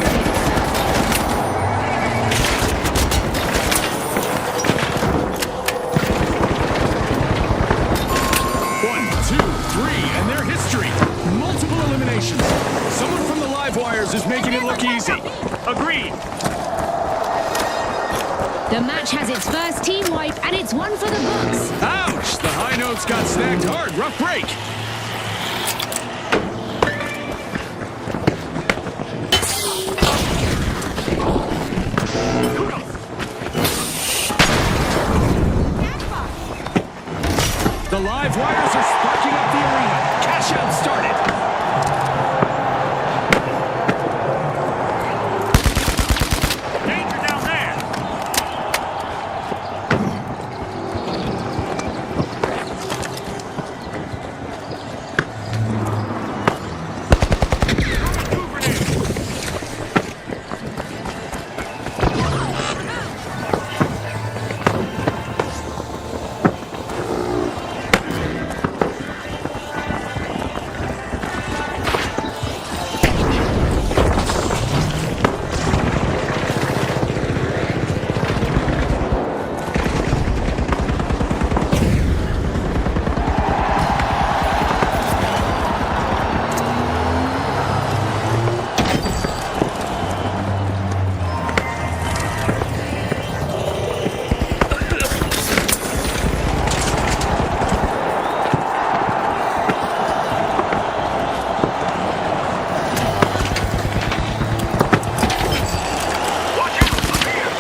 One, two, three, and their history. Multiple eliminations. Someone from the Livewires is making it look easy. Agreed. The match has its first team wipe, and it's one for the books. Ouch! The High Notes got snagged hard. Rough break. The Livewires are sparking up the arena. Cash out started. Danger down there. Move grenade. Watch out! Up here!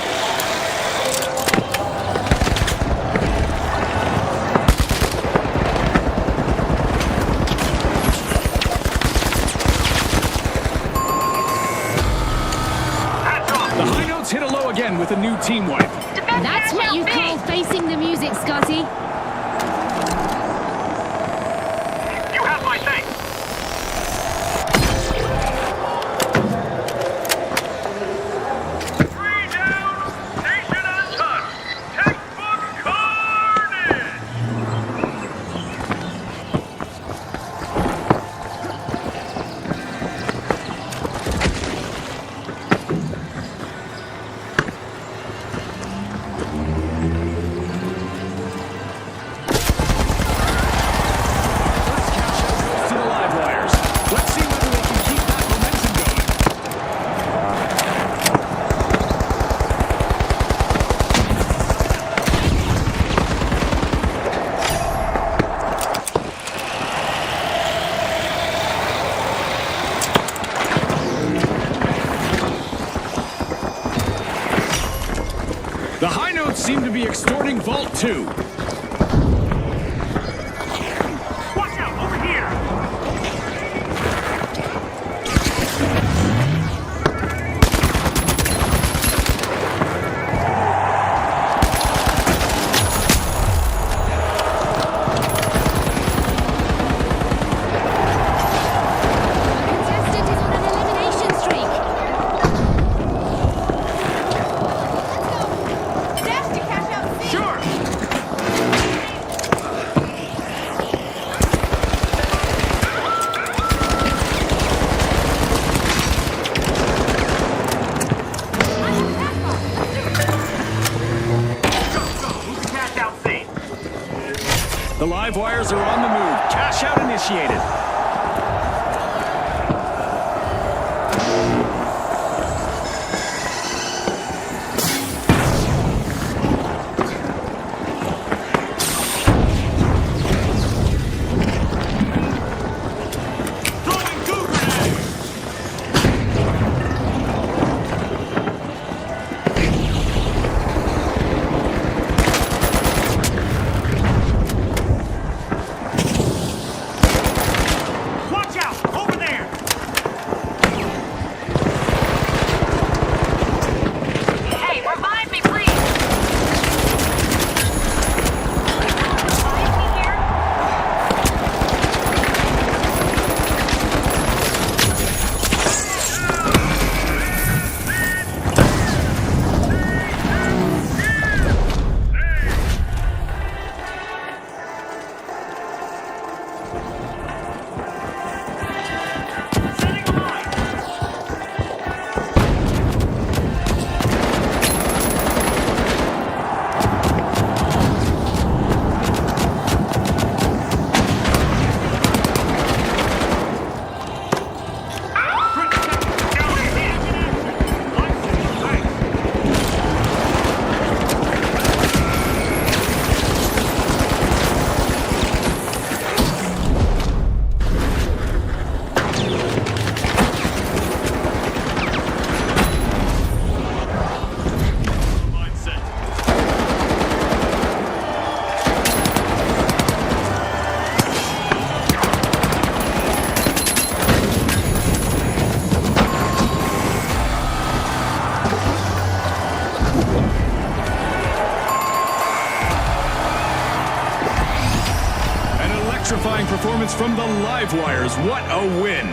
Hands off! The High Notes hit a low again with a new team wipe. Defend That's what you call facing the music, Scotty. You have my thanks! Three down, station untouched. Textbook carnage! To the Livewires. Let's see whether they can keep that momentum going. The High Notes seem to be extorting Vault 2. Watch out, over here. Contestant is on an elimination streak. Dash to cash out. Sure. Move the cash out safe. The Livewires are on the move. Cash out initiated. Throwing goo grenade. terrifying performance from the Livewires. What a win!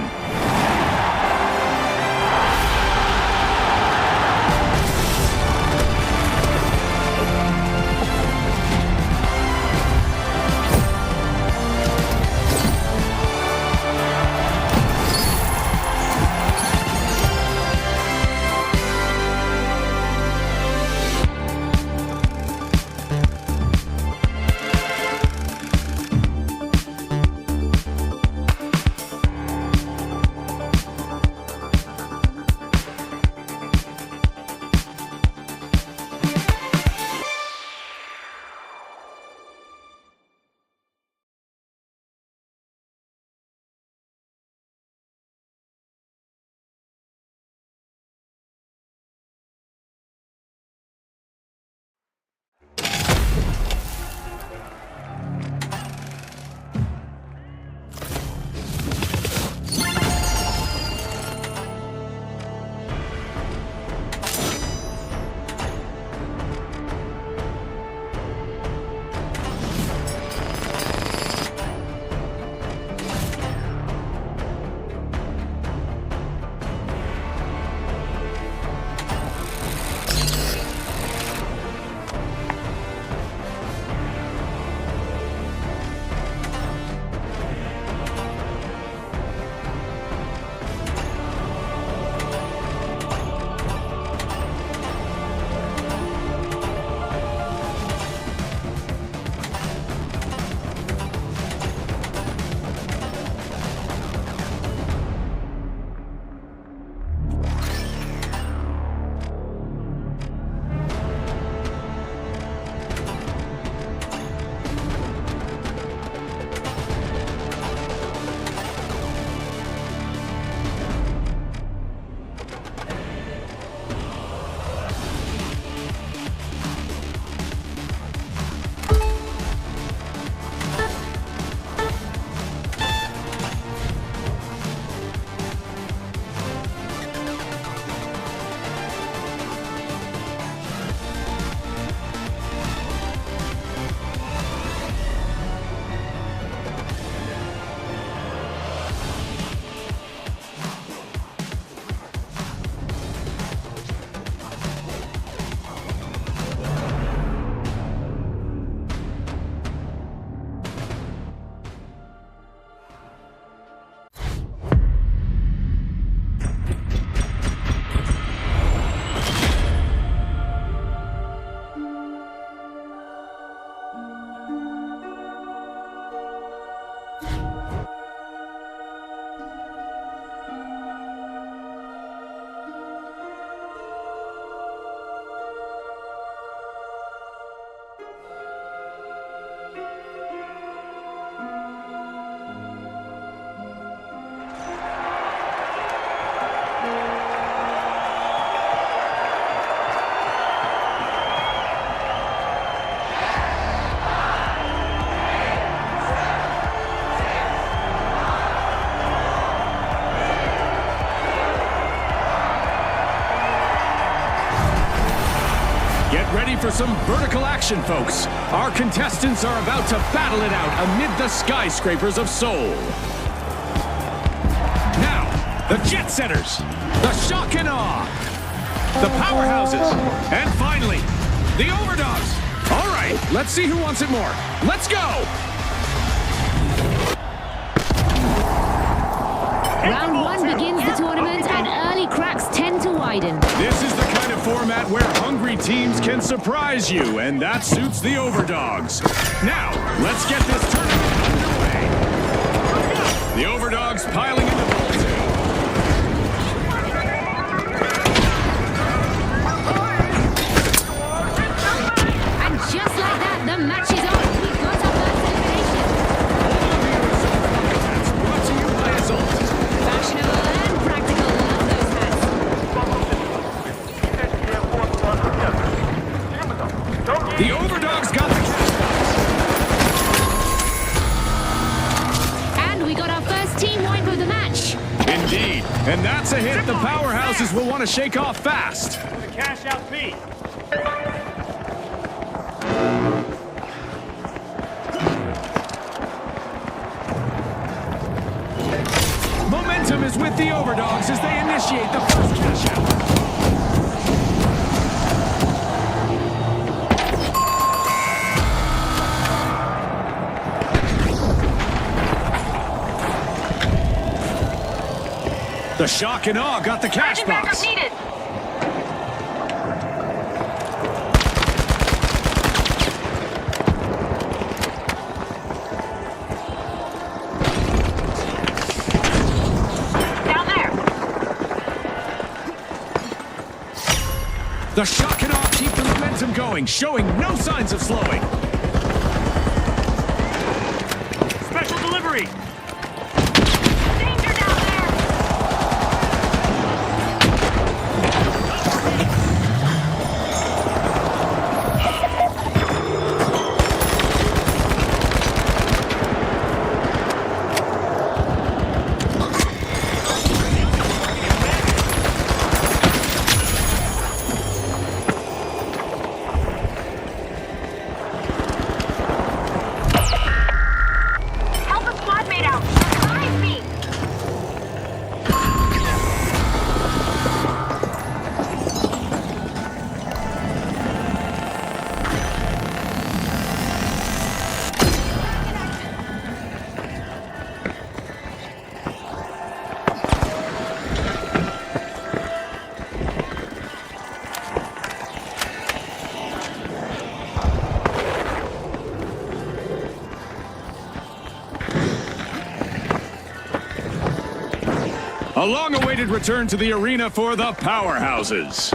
Ready for some vertical action, folks. Our contestants are about to battle it out amid the skyscrapers of Seoul. Now, the Jet Setters, the Shock and Awe, the Powerhouses, and finally, the Overdogs. All right, let's see who wants it more. Let's go! Round one begins the tournament, and early cracks tend to widen. This is the kind of format where hungry teams can surprise you, and that suits the Overdogs. Now, let's get this tournament underway. The Overdogs piling in the ball zone. And just like that, the match is on. We've got our first elimination. That's brought to you by Assault. Fashionable and practical. Love those hats. The Overdogs got the And we got our first team wipe of the match. Indeed. And that's a hit the Powerhouses will want to shake off fast. The cash out fee. is with the Overdogs as they initiate the first cash out. The shock and awe got the cash box. needed. Down there. The shock and awe keep the momentum going, showing no signs of slowing. Special delivery. Danger down there. Help a squad mate out. Behind me. A long-awaited return to the arena for the Powerhouses.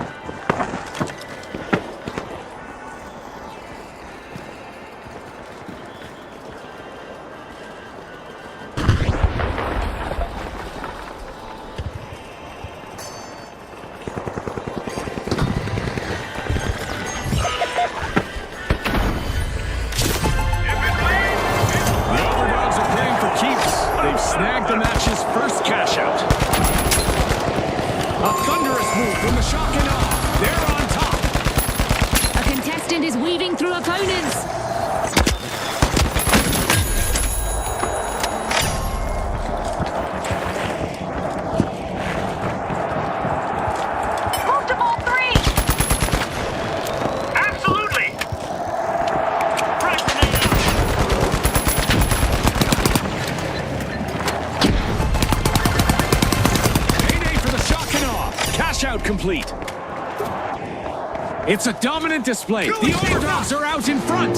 The Overdogs are playing for keeps. They've snagged the match's first cash out. A thunderous move from the shock and awe. They're on top. A contestant is weaving through opponents. Move to ball 3. Absolutely. Frag grenade out. Payday for the shock and awe. Cash out complete. It's a dominant display. The Overdogs are out in front.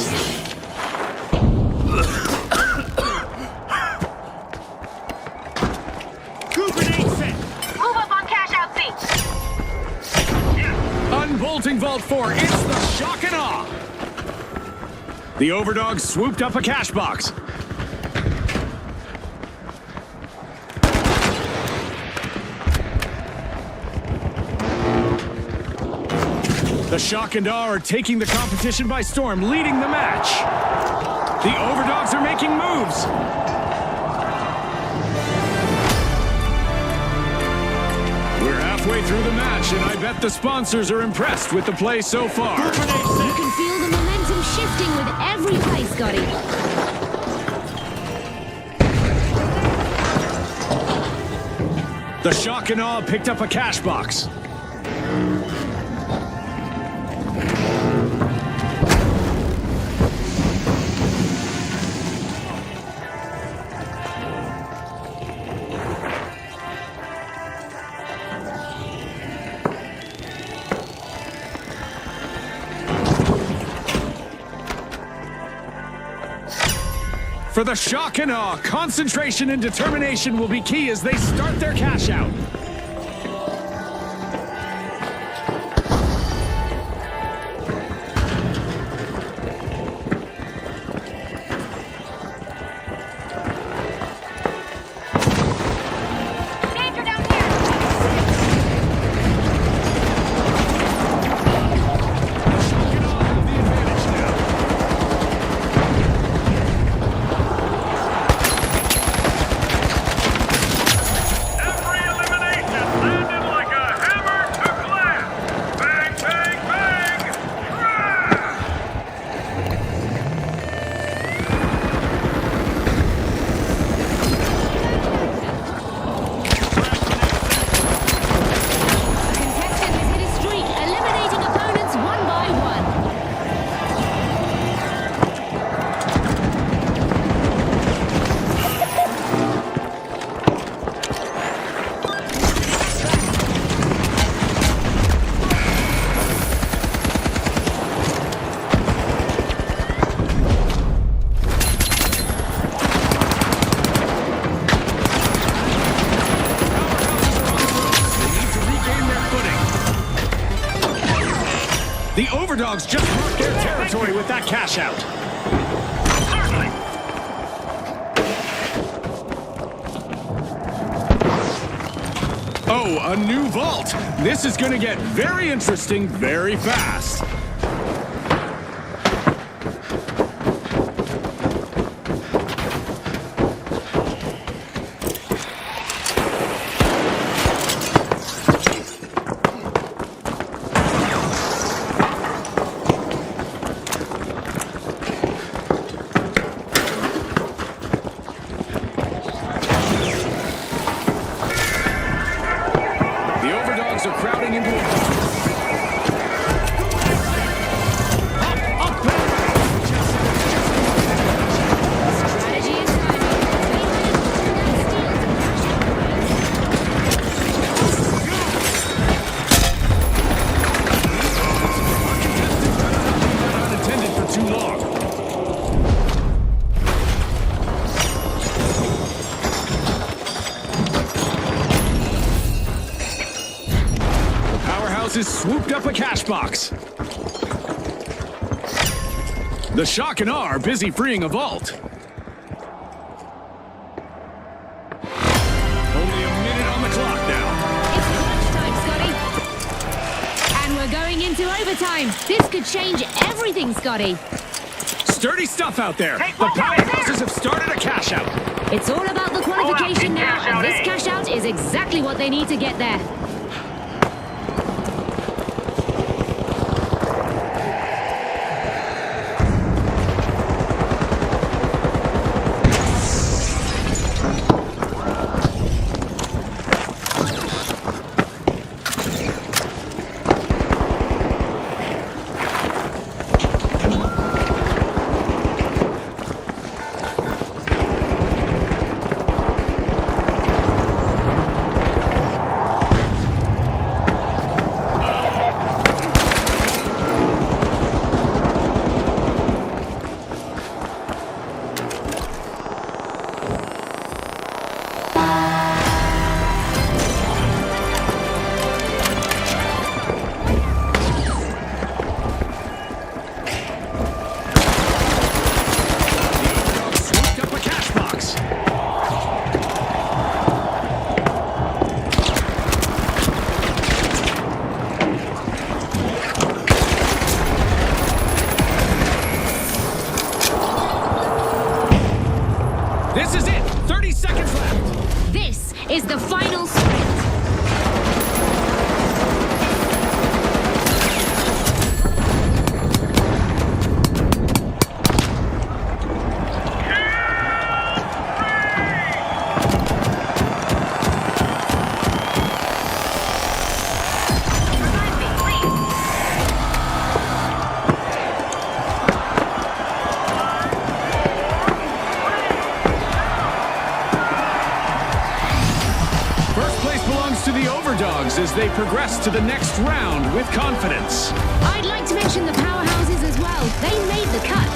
Coup grenade set. Move up on cash out seat. Unbolting Vault 4. It's the shock and awe. The Overdogs swooped up a cash box. The shock and awe are taking the competition by storm, leading the match. The Overdogs are making moves. We're halfway through the match, and I bet the sponsors are impressed with the play so far. You can feel the momentum shifting with every play, Scotty. The shock and awe picked up a cash box. For the shock and awe, concentration and determination will be key as they start their cash out. Danger down here. The shock and awe have the advantage now. Every elimination Overdogs just marked their territory with that cash out. Certainly. Oh, a new vault. This is going to get very interesting very fast. The Overdogs are crowding into a Strategy is not intended for too long. The powerhouse has swooped up a cash box. The Shock and Awe are busy freeing a vault. Only a minute on the clock now. It's crunch time, Scotty. And we're going into overtime. This could change everything, Scotty. Sturdy stuff out there. Hey, The watch out, it's powerhouses have started a cash out. It's all about the qualification in now, cash and out this A. cash out is exactly what they need to get there. Swooped up a cash box. This is it. 30 seconds left. This is the final sprint. Revive me, please. First place belongs to the Overdogs as they progress to the next round with confidence. I'd like to mention the powerhouses as well. They made the cut.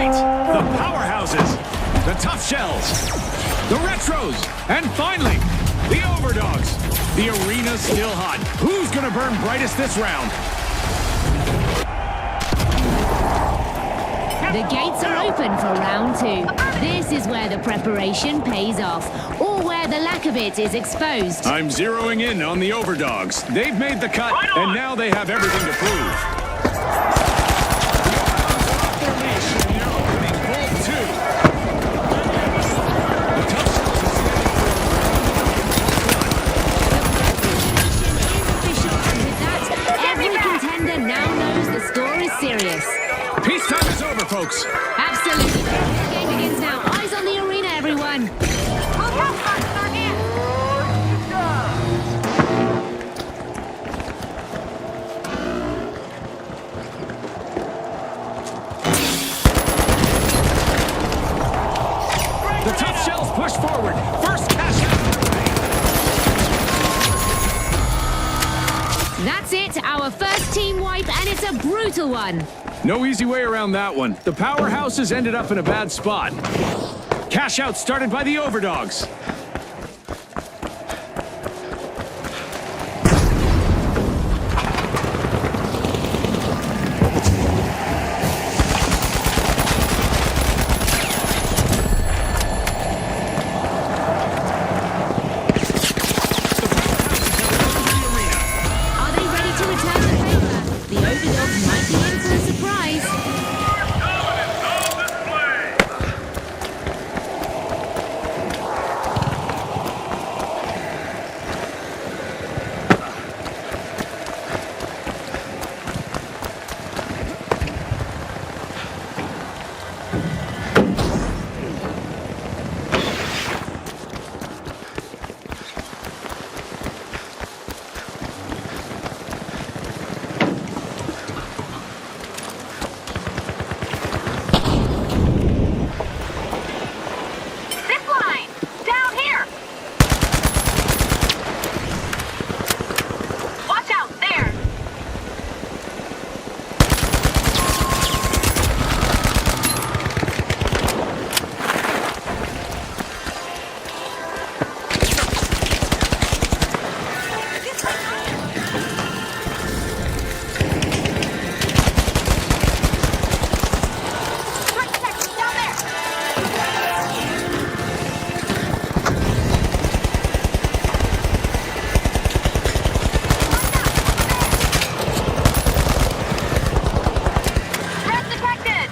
The powerhouses, the tough shells, the retros, and finally, the Overdogs. The arena's still hot. Who's gonna burn brightest this round? The gates are open for round 2. This is where the preparation pays off, or where the lack of it is exposed. I'm zeroing in on the overdogs. They've made the cut, Right on. and now they have everything to prove. Their leash in their opening vault 2. The tough cells are Official, and with that, every contender now knows the score is serious. peacetime is over, folks. Absolutely. The game begins now. Eyes on the arena, everyone. Hotel cards are in. The tough shells push forward. First cash out. That's it, our first team wipe, and it's a brutal one. No easy way around that one. The powerhouses ended up in a bad spot. Cash out started by the overdogs. Are they ready to return the favor? The overdogs might be in for a surprise. Dominance on display. Zip line. Down here. Watch out there. Quick section down there. Threat detected.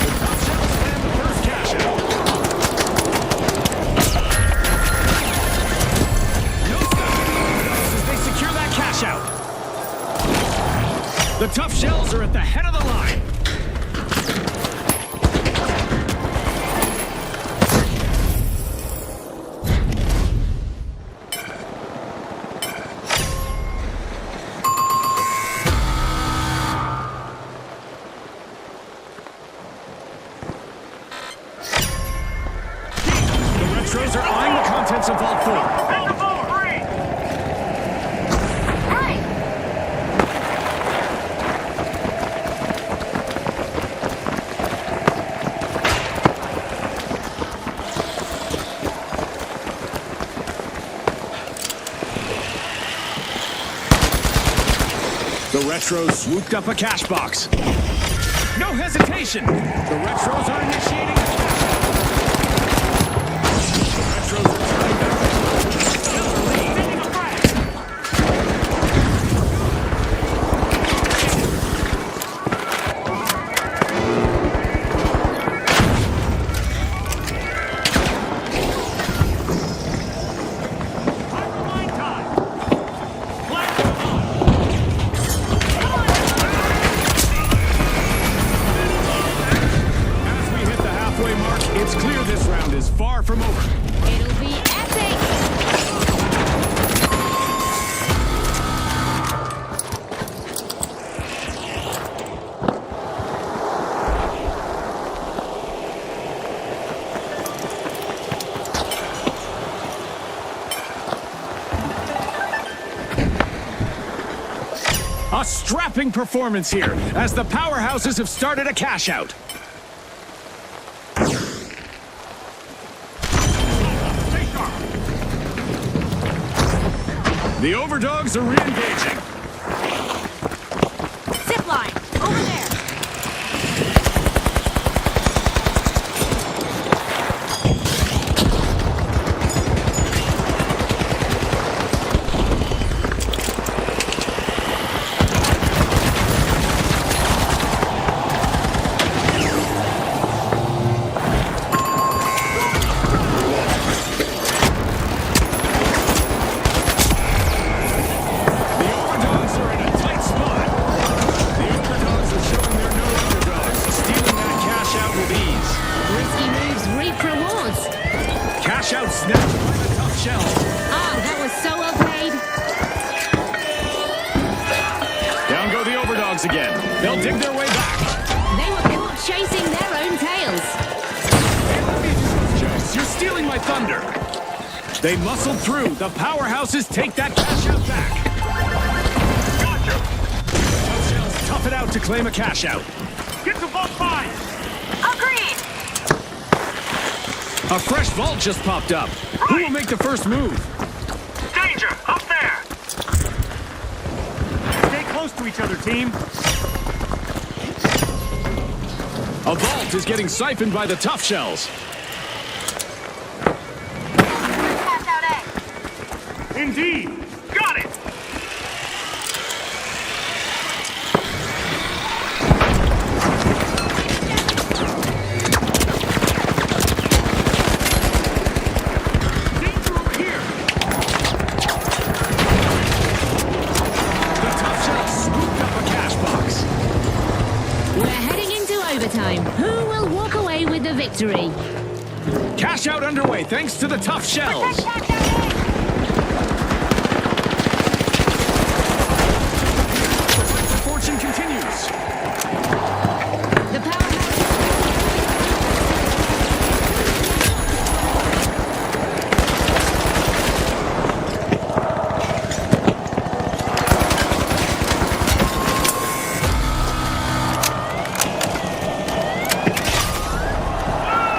First cash out. No stopping as they secure that cash out. The tough shells are at the head of the line. The Retros are eyeing the contents of Vault 4. Hit the ball, free. Right. The Retros swooped up a cash box. No hesitation. The Retros are initiating a cash out. The Retros are turning back. Still the lead. Sending a frag. Hyperline time. Flash on. As we hit the halfway A strapping performance here as the powerhouses have started a cash out. Stay sharp. The overdogs are re-engaging. Zip line. Over there. The overdogs are in a tight spot. The overdogs are showing they're no underdogs, stealing that cash out with ease. Risky moves reap rewards. Cash out snatched by the tough shells. Ah, that was so well played. Down go the overdogs again. They'll dig their way back. They were caught chasing their own tails. Jokes, you're stealing my thunder. They muscled through. The powerhouses take that cash out back. Gotcha. Tough shells tough it out to claim a cash out. Get to vault 5. Agreed. A fresh vault just popped up. Who will make the first move? Danger! Up there! Stay close to each other, team. A vault is getting siphoned by the tough shells. Pass out A. Indeed. Got it! Danger over here. The tough shells scooped up a cash box. We're heading into overtime. Who will walk away with the victory? Cash out underway thanks to the tough shells. Pass out A. The fortune continues. The powerhouse.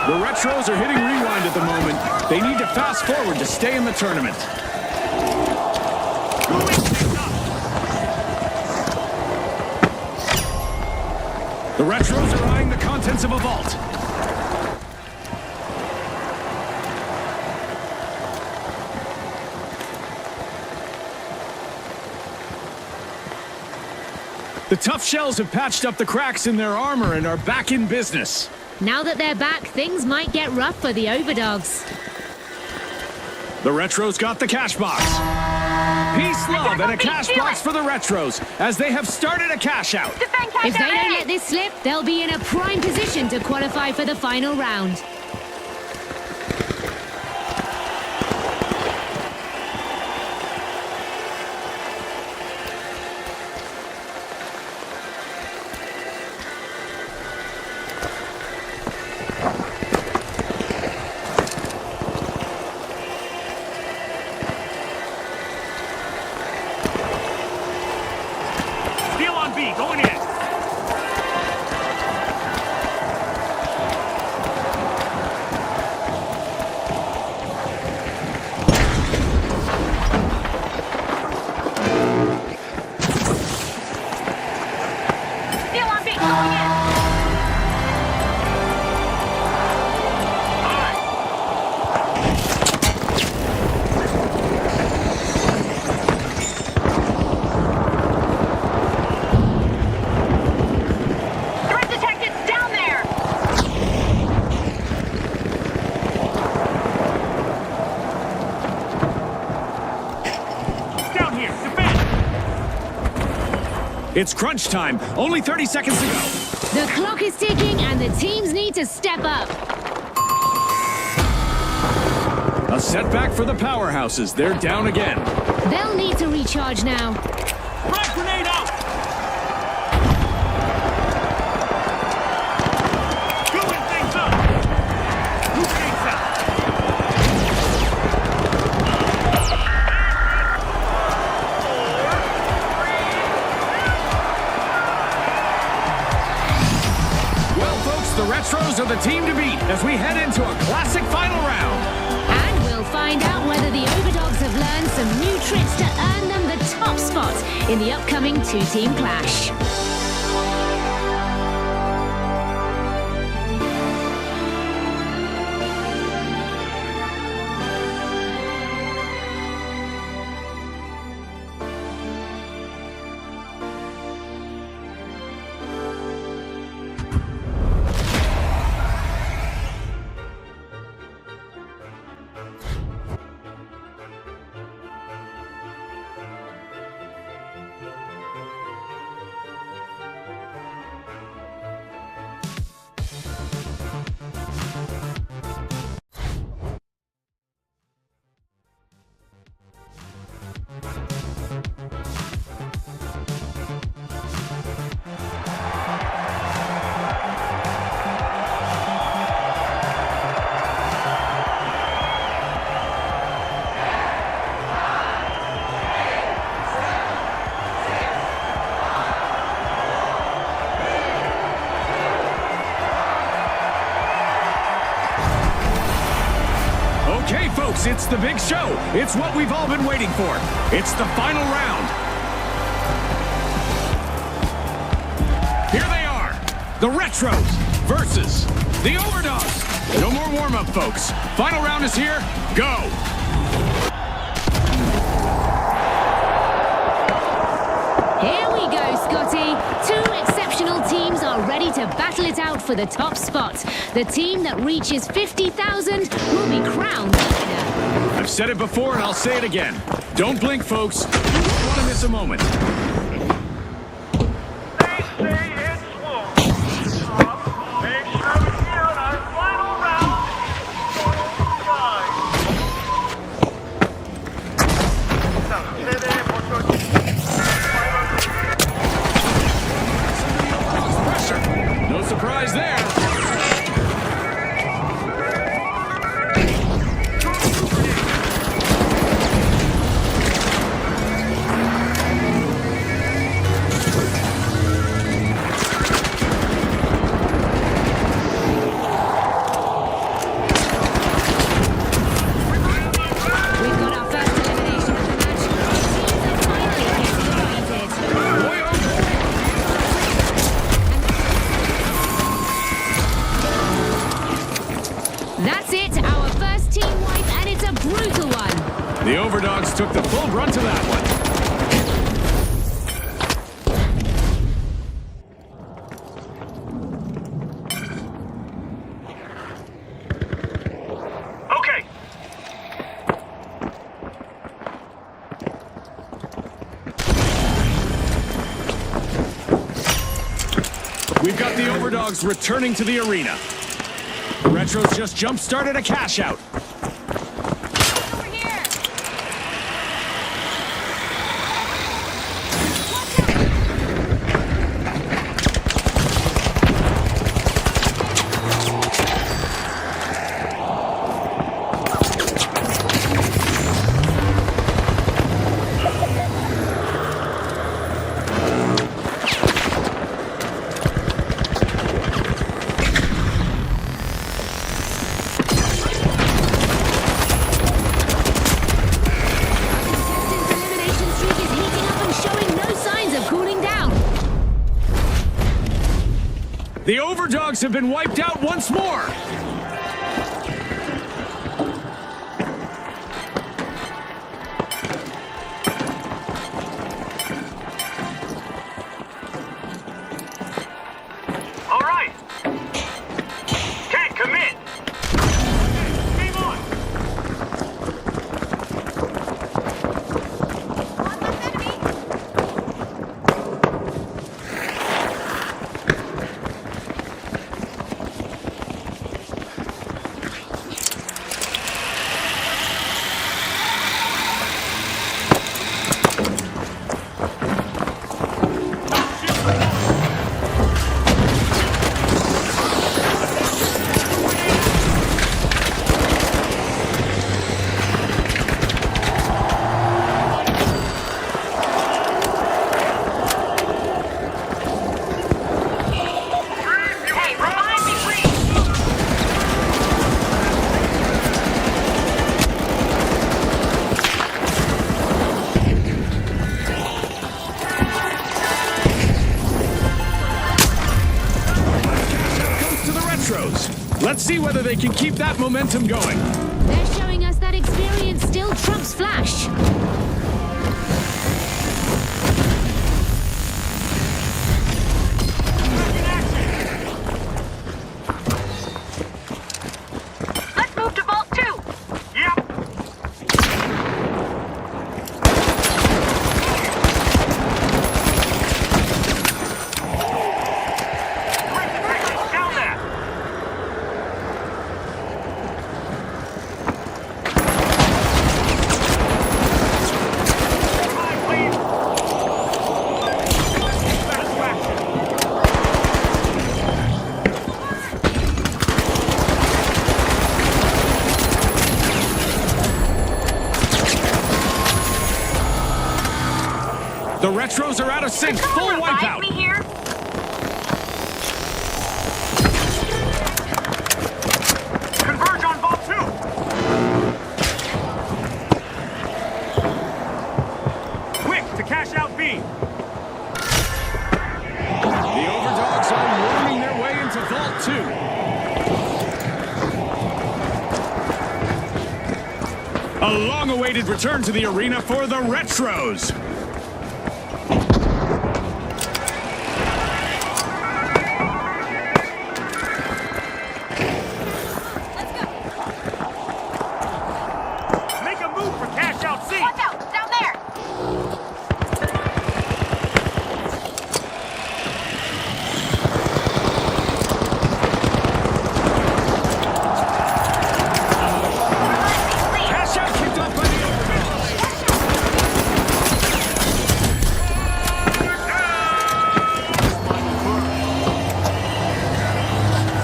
The Retros are hitting rewind at the moment. They need to fast forward to stay in the tournament. Who is picked up? The Retros are eyeing the contents of a vault. The tough shells have patched up the cracks in their armor and are back in business. Now that they're back, things might get rough for the overdogs. The Retros got the cash box. Peace, love, and a cash box for the Retros as they have started a cash out. Defend cash If they out don't A. let this slip, they'll be in a prime position to qualify for the final round. Steal on B. Going in. Steal on B. Going in. Threat detected. Down there. Down here. Defend. It's crunch time. Only 30 seconds to go. The clock is ticking and the teams need to step up. A setback for the powerhouses. They're down again. They'll need to recharge now. Frag grenade out. Doing things up. Who takes out? the Retros are the team to beat as we head into a classic final round. And we'll find out whether the Overdogs have learned some new tricks to earn them the top spot in the upcoming two-team clash. Okay, folks, it's the big show. It's what we've all been waiting for. It's the final round. Here they are, the Retros versus the Overdogs. No more warm-up, folks. Final round is here. Go! Here we go, Scotty. Two exceptional teams are ready to battle it out for the top spot. The team that reaches 50,000 will be crowned the winner. I've said it before and I'll say it again. Don't blink, folks. You won't want to miss a moment. They say it's slow. Make sure we hear on our final round. Pressure. No surprise there. We've got our first elimination of the match. Teams are finally getting united. That's it, our first team wipe, and it's a brutal one. The Overdogs took the full brunt of that one. Okay. We've got the Overdogs returning to the arena. The Retros just jump-started a cash-out. Over here. Contestants' elimination streak is heating up and showing no signs of cooling down. The Overdogs have been wiped out once more. All right. Can't commit. Game on. On this enemy. Retros. Let's see whether they can keep that momentum going. They're showing us that experience still trumps flash. Let's move to Vault 2. Yep. Great detective, down there. Fine, please. Satisfaction. The Retros are out of sync. Can Full someone revive wipeout. me here? Converge on Vault 2. Quick to cash out B. The Overdogs are worming their way into Vault 2. A long-awaited return to the arena for the Retros. Make a move for cash out C. Watch out, down there. Please. Cash out kicked off by the Overdogs.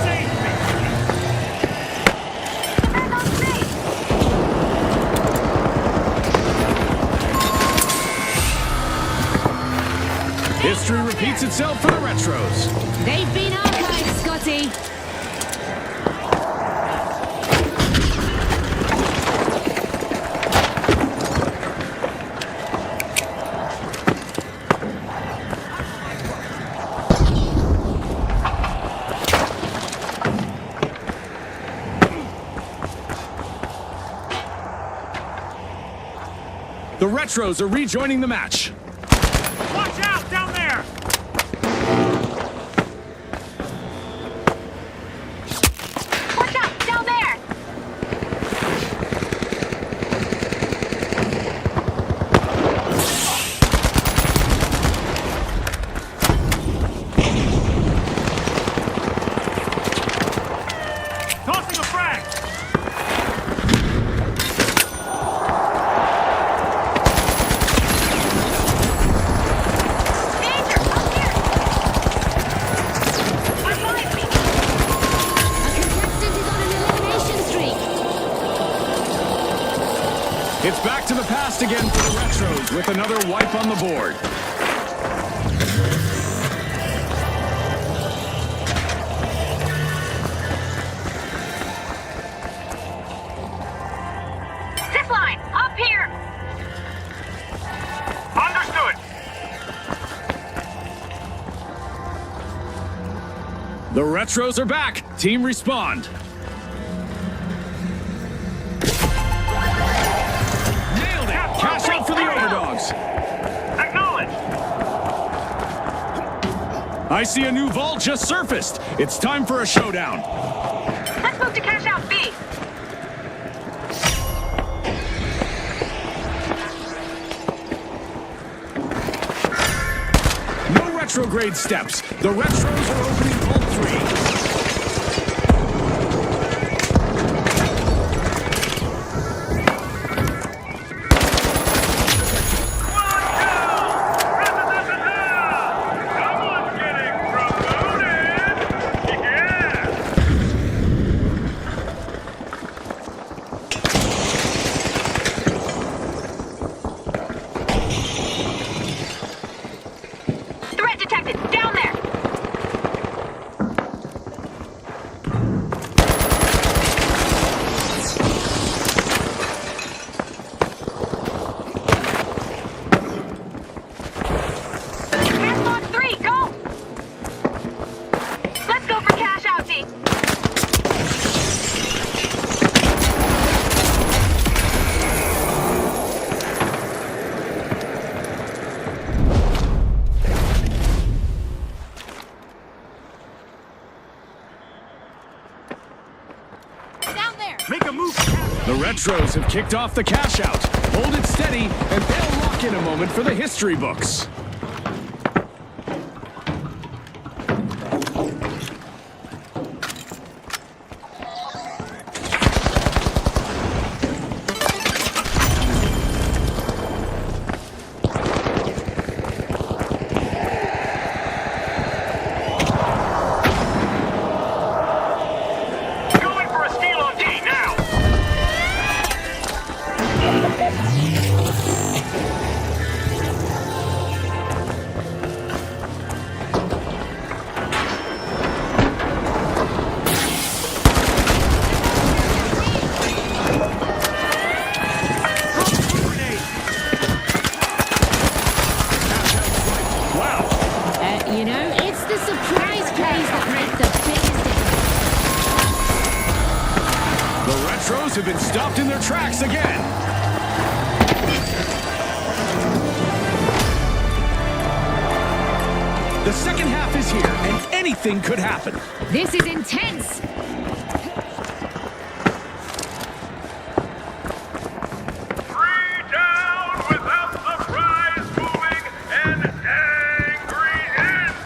Save me. Back on stage. History repeats itself for the Retros. They've been archived, Scotty. The Retros are rejoining the match. Watch out down there. Watch out, down there. Tossing a frag. Danger, up here. Revive me. A contestant is on an elimination streak. It's back to the past again for the Retros with another wipe on the board. Zip line, up here. Understood. The Retros are back. Team respond. Nailed it. Cash out for the Overdogs. Acknowledge. I see a new vault just surfaced. It's time for a showdown. Let's move to cash out B. No retrograde steps. The Retros are opening Vault 3. Someone's getting promoted. Yeah. Threat detected, down there. Make a move. The Retros have kicked off the cash out. Hold it steady, and they'll lock in a moment for the history books. Going for a steal on D now. Wow. You know, it's the surprise plays that make the biggest difference. The Retros have been stopped in their tracks again. The second half is here, and anything could happen. This is intense. Three down without the prize moving an angry inch.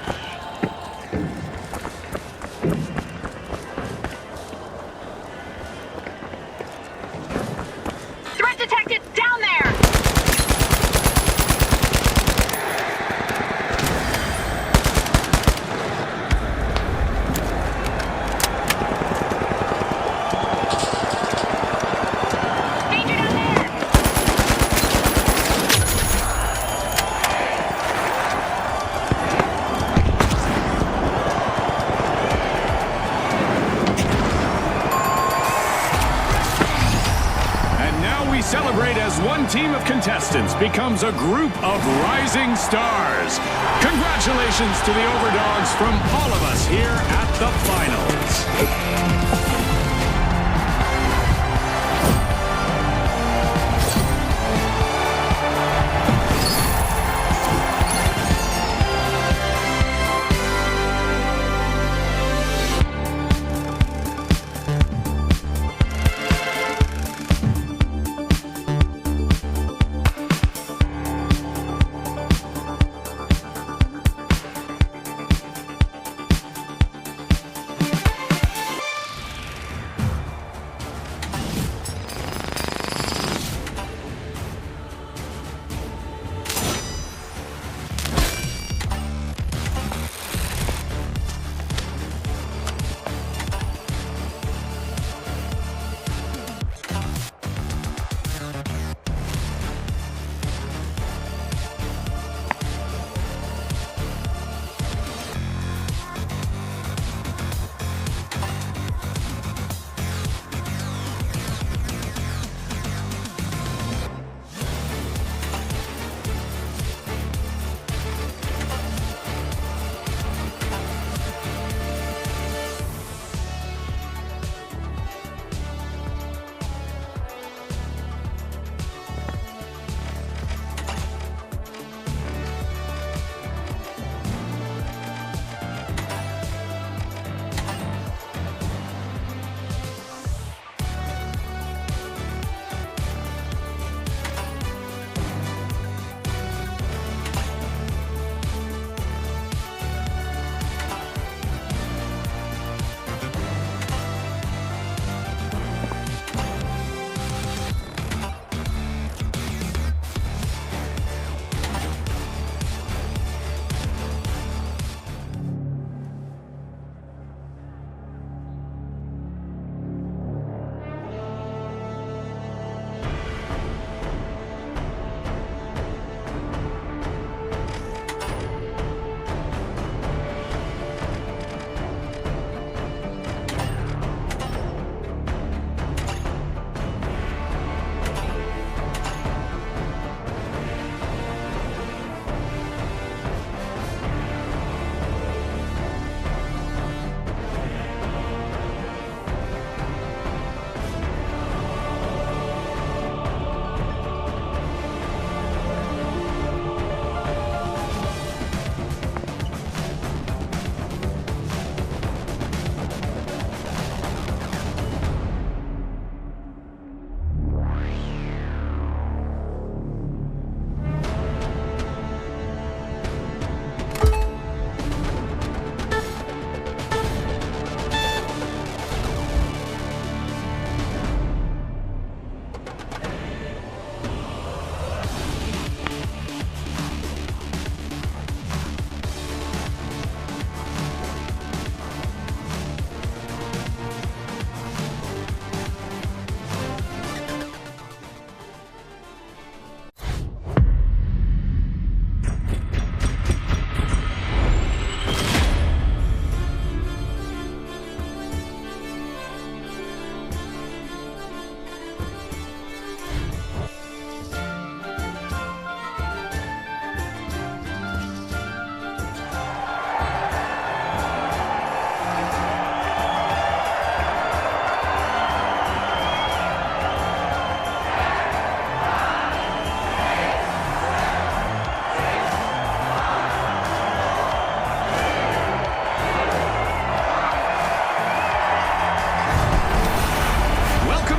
Threat detected down there. Danger down there. And now we celebrate as one team of contestants becomes a group of rising stars. Congratulations to the Overdogs from all of us here at the finals.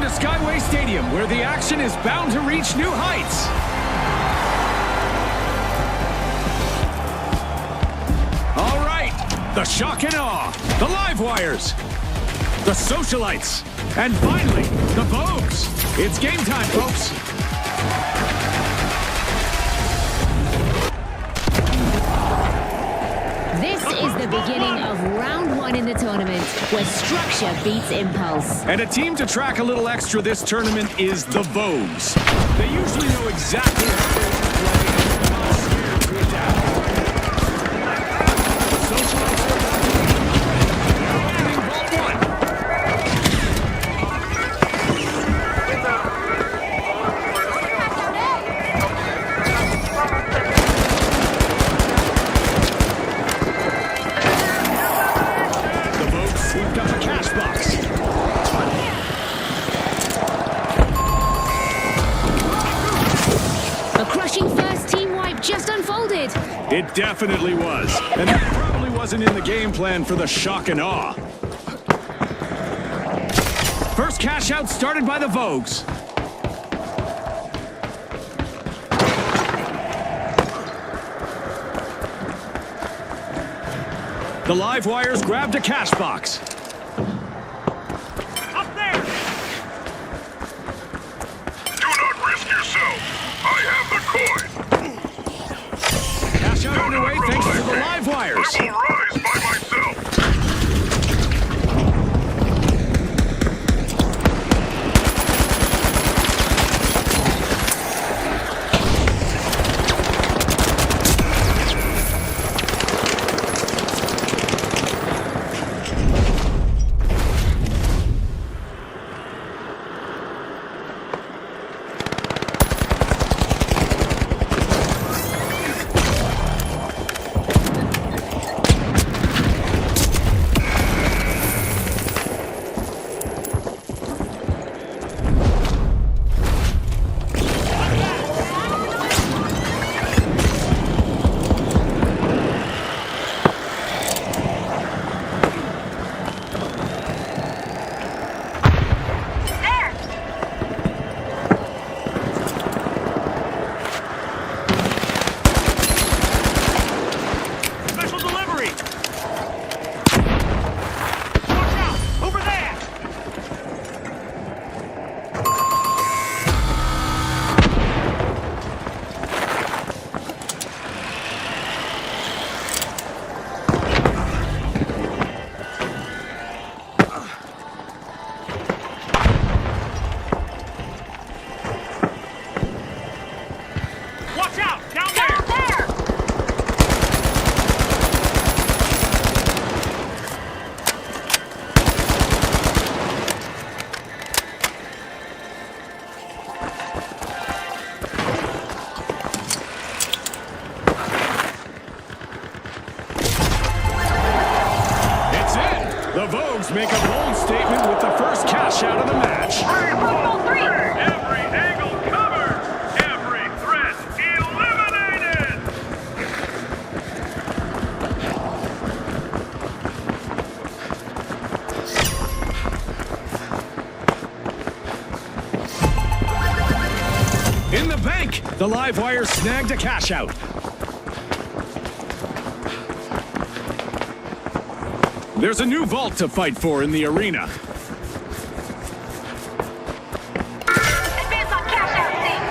to Skyway Stadium, where the action is bound to reach new heights. All right, the shock and awe, the live wires, the socialites, and finally, the Vogues. It's game time, folks. This is the beginning of round one in the tournament, where structure beats impulse. And a team to track a little extra this tournament is the Vogues. They usually know exactly how they want to play and they're not scared to adapt. The socialites are opening vault one. The Vogues swooped up a cash box. A crushing first team wipe just unfolded. It definitely was. And that probably wasn't in the game plan for the shock and awe. First cash out started by the Vogues. The live wires grabbed a cash box. Up there! Do not risk yourself. I have the coin. Cash out underway thanks to the live wires. I will rise by myself. There! Special delivery! Watch out! Over there! Watch out! Down there! Down there! It's in. The Vogues make a bold statement with the first cash out of the match. Football 3! Every angle covered! Every threat eliminated! In the bank, the live wires snagged a cash out. There's a new vault to fight for in the arena. Advance on cash out, team!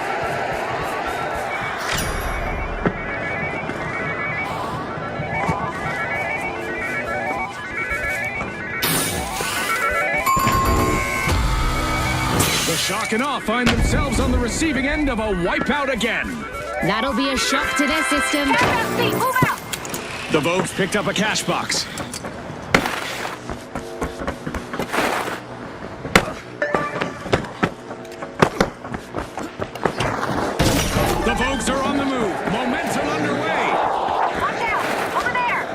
The shock and awe find themselves on the receiving end of a wipeout again. That'll be a shock to their system. Cash out, team! Move out! The Vogues picked up a cash box. The Vogues are on the move. Momentum underway. Watch out! Over there!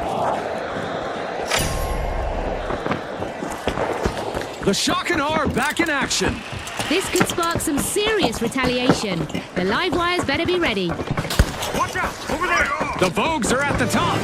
The shock and awe are back in action. This could spark some serious retaliation. The live wires better be ready. Watch out! Over there! The Vogues are at the top.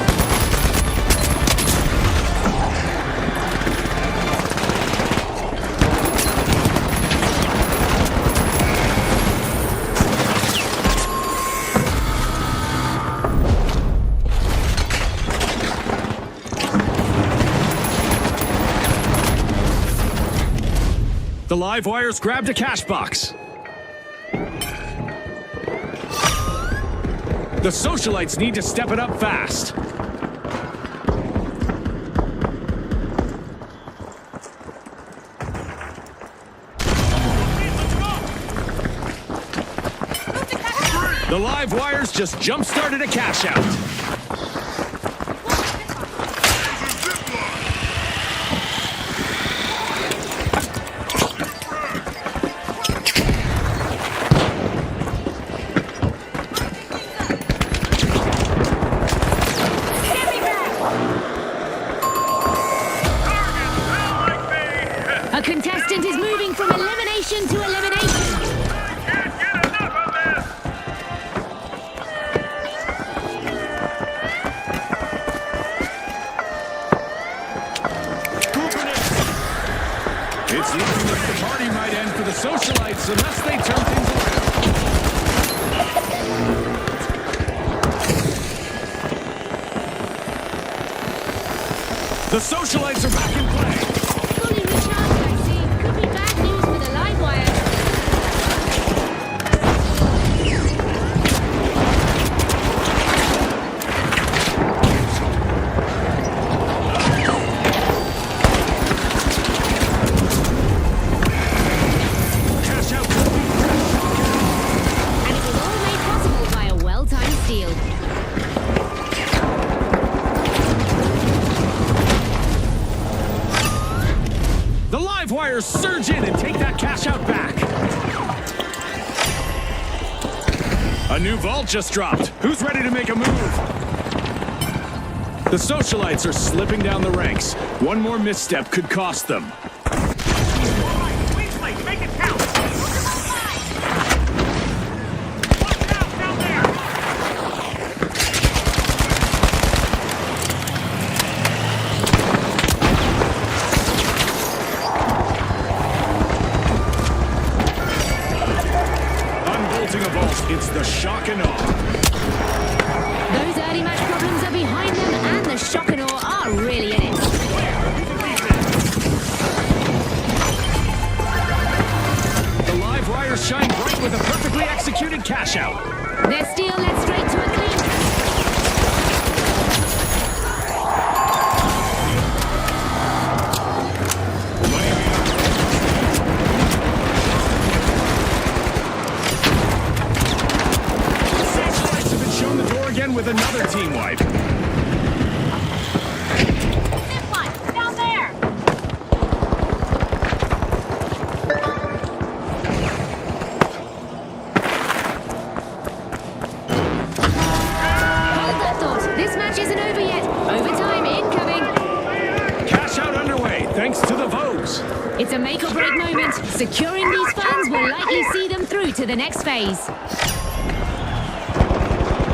The live wires grabbed a cash box. The socialites need to step it up fast. The live wires just jump-started a cash out. Get me back! A contestant is moving from elimination to elimination. Can't get enough of this! It's looking like the party might end for the socialites unless they turn things around. The socialites are back in play. Fully recharged, I see. Could be bad news for the live wire. Cash out could be And it was all made possible by a well-timed steal. The live wires surge in and take that cash out back. A new vault just dropped. Who's ready to make a move? The socialites are slipping down the ranks. One more misstep could cost them. Weekly, make it count! Watch out down there! Unbolting a vault, it's the shock and awe. Those early match problems are behind them, and the shock and awe are really in it. The live wires shine bright with a perfectly executed cash out. Their steal led straight to a clean. The socialites have been shown the door again with another team wipe. Zip line, down there! Hold that thought. This match isn't over yet. Overtime incoming. Cash out underway, thanks to the Vogues. It's a make or break moment. Securing these funds will likely see them through to the next phase.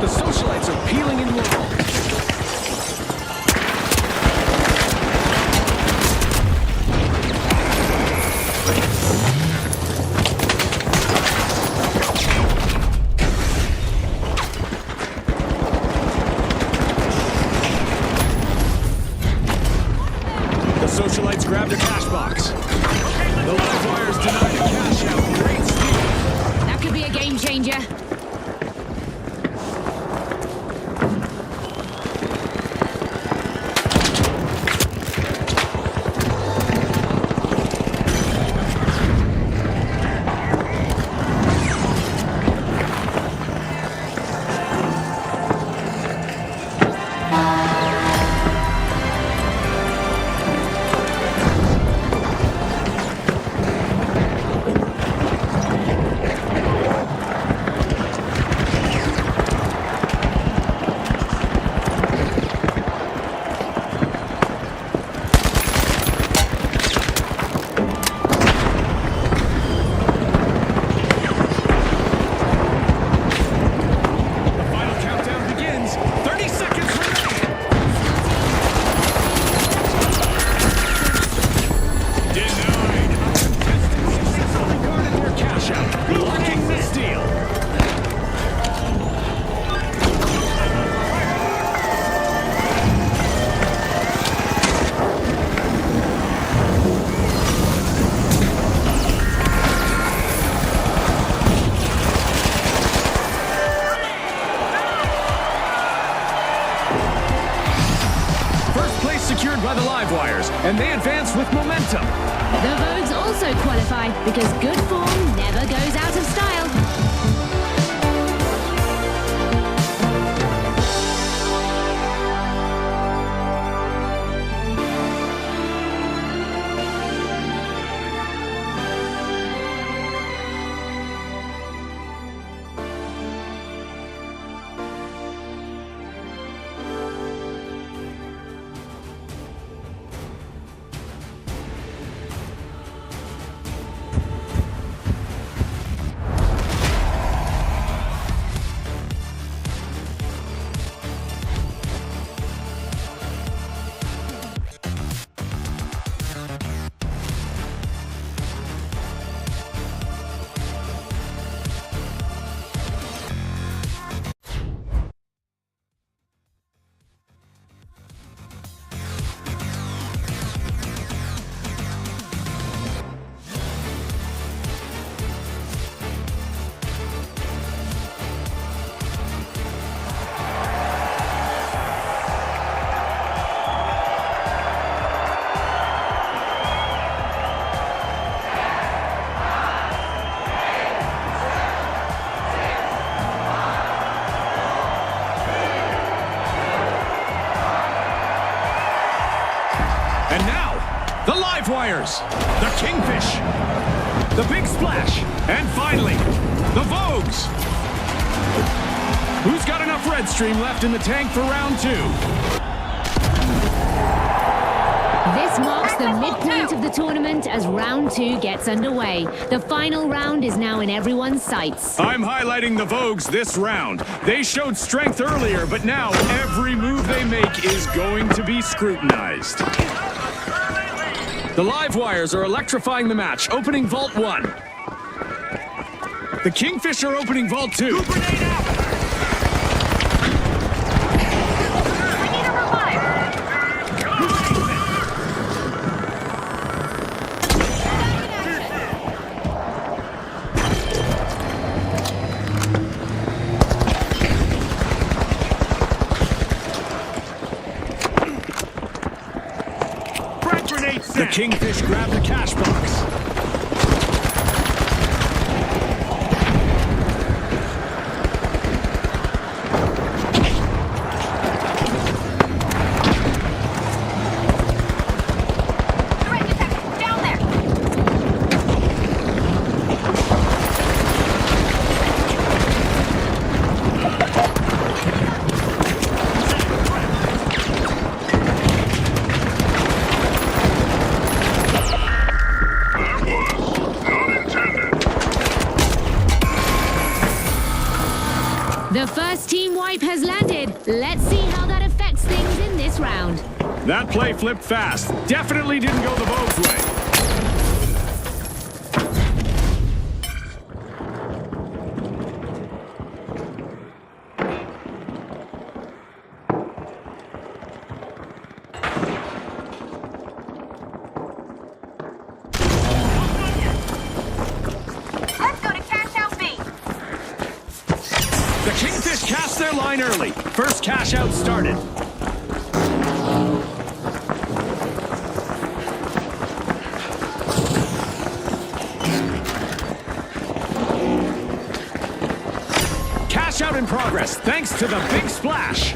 The socialites are peeling into a vault. The socialites grabbed a cash box. The live wires denied a cash out. Great steal. That could be a game changer. The Vogues also qualify because good form never goes out of style. And now, the live wires, the Kingfish, the Big Splash, and finally, the Vogues. Who's got enough red stream left in the tank for round 2? This marks the midpoint of the tournament as round 2 gets underway. The final round is now in everyone's sights. I'm highlighting the Vogues this round. They showed strength earlier, but now every move they make is going to be scrutinized. The live wires are electrifying the match, opening Vault 1. The Kingfish are opening Vault 2. We need a revive. Frag grenade The set. Kingfish grab the cash box. Threat detected. Down there. That was not intended. The first team wipe has landed. Let's see how that affects things in this round. That play flipped fast. Definitely didn't go the Vogues' way. Let's go to cash out B. The Kingfish cast their line early. First cash out started. Cash out in progress, thanks to the Big Splash.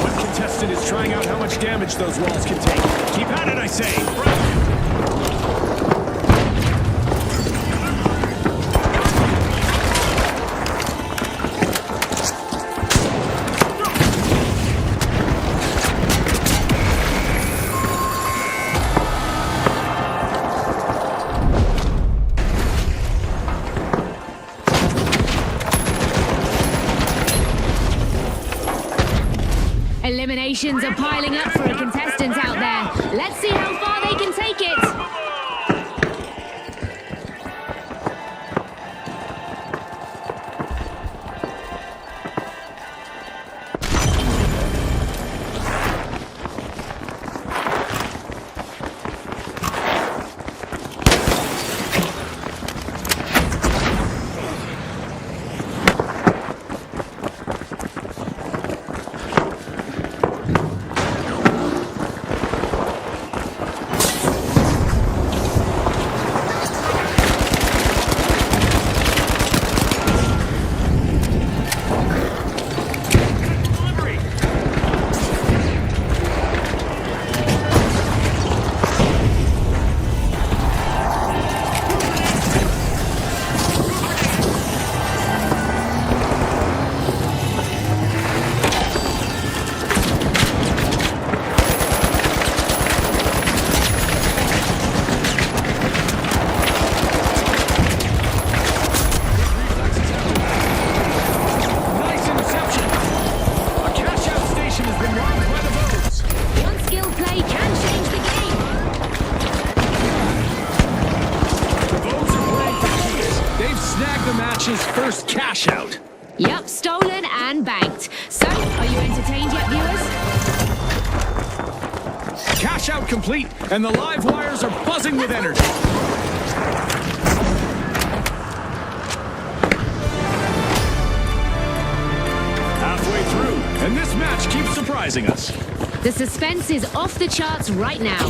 One contestant is trying out how much damage those walls can take. Keep at it, I say. Eliminations are piling up for a contestant out there. Let's see how far they can take it. cash out. Yup, stolen and banked. So, are you entertained yet, viewers? Cash out complete, and the live wires are buzzing with energy. Halfway through, and this match keeps surprising us. The suspense is off the charts right now.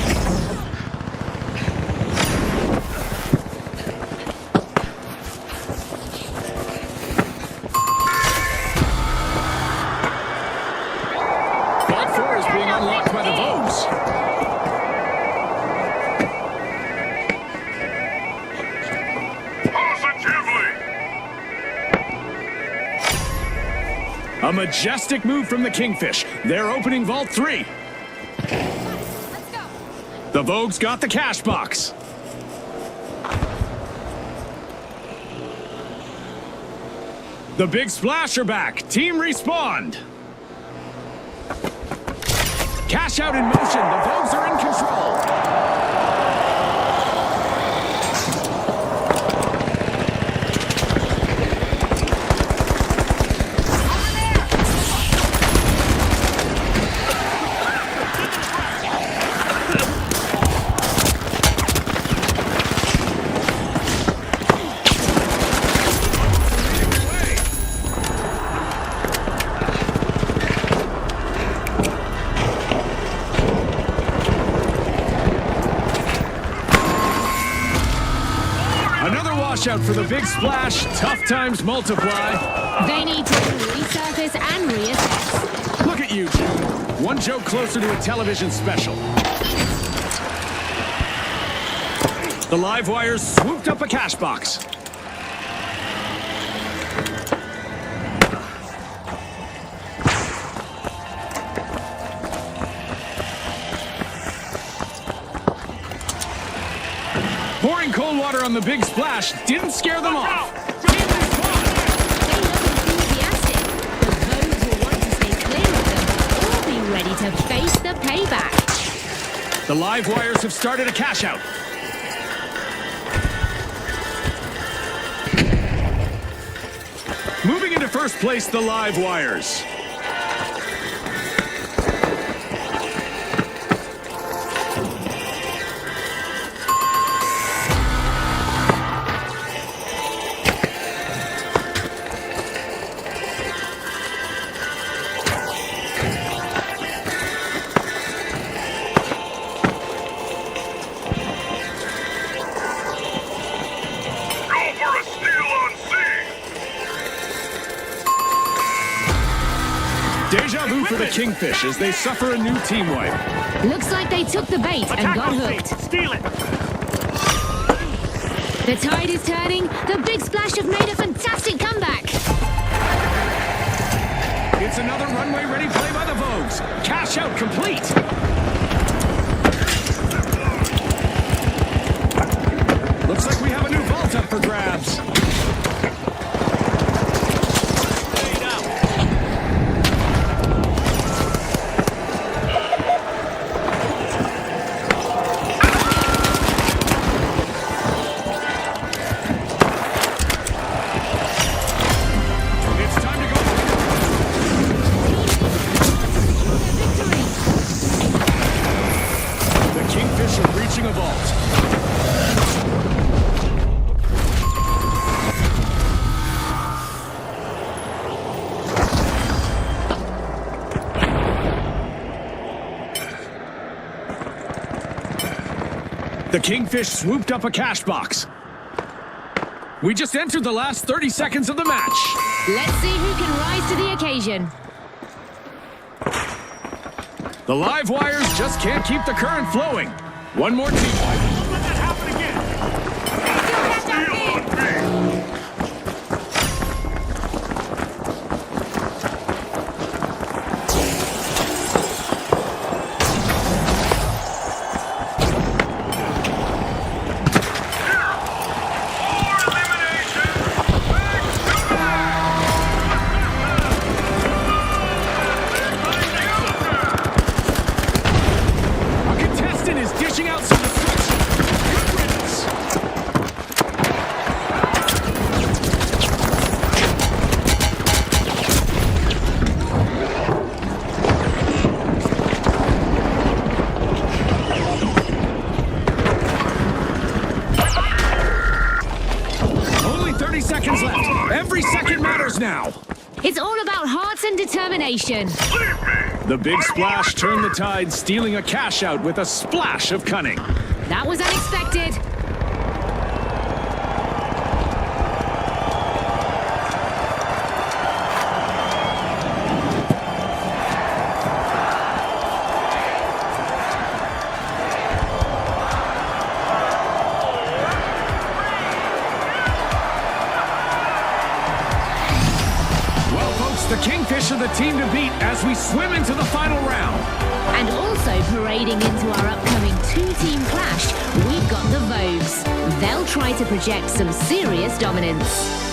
Vault 4 is being unlocked by the Vogues. Positively! A majestic move from the Kingfish. They're opening Vault 3. Let's go. The Vogues got the cash box. The Big Splash are back. Team respawned. Cash out in motion. The Vogues are in control. Another washout for the Big Splash. Tough times multiply. They need to resurface and reassess. Look at you two. One joke closer to a television special. The live wires swooped up a cash box. Pouring cold water on the Big Splash didn't scare them off. They look enthusiastic. The Vogues will want to stay clear of them or be ready to face the payback. The live wires have started a cash out. Moving into first place, the live wires. Go for a steal on C! Deja vu for the Kingfish as they suffer a new team wipe. Looks like they took the bait and got hooked. Steal it. The tide is turning. The Big Splash have made a fantastic comeback. It's another runway-ready play by the Vogues. Cash out complete. Looks like we have a new vault up for grabs. It's time to go. The Kingfish are reaching a vault. The Kingfish swooped up a cash box. We just entered the last 30 seconds of the match. Let's see who can rise to the occasion. The live wires just can't keep the current flowing. One more team wipe. Don't let that happen again. Steal on B! More elimination! A contestant is dishing out some destruction. and determination. Leave me! The big splash turned the tide, stealing a cash out with a splash of cunning. That was unexpected. Well, folks, the Kingfish are the team to beat as we swim into the final round. And also parading into our upcoming two-team clash, we've got the Vogues. They'll try to project some serious dominance.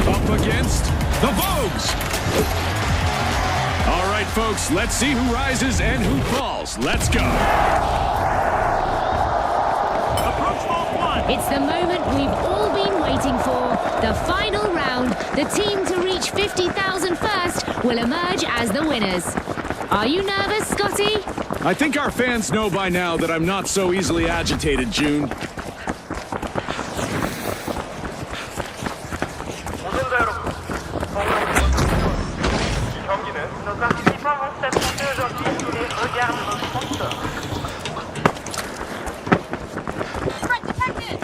Up against the Vogues. All right, folks, let's see who rises and who falls. Let's go. Approach vault 1. It's the moment we've all been waiting for. The final round. The team to reach 50,000 first will emerge as the winners. Are you nervous, Scotty? I think our fans know by now that I'm not so easily agitated, June. 우승자 여러분, 이 경기는 notre participant vont s'affronter aujourd'hui sous les regards de nos sponsors. Threat detected!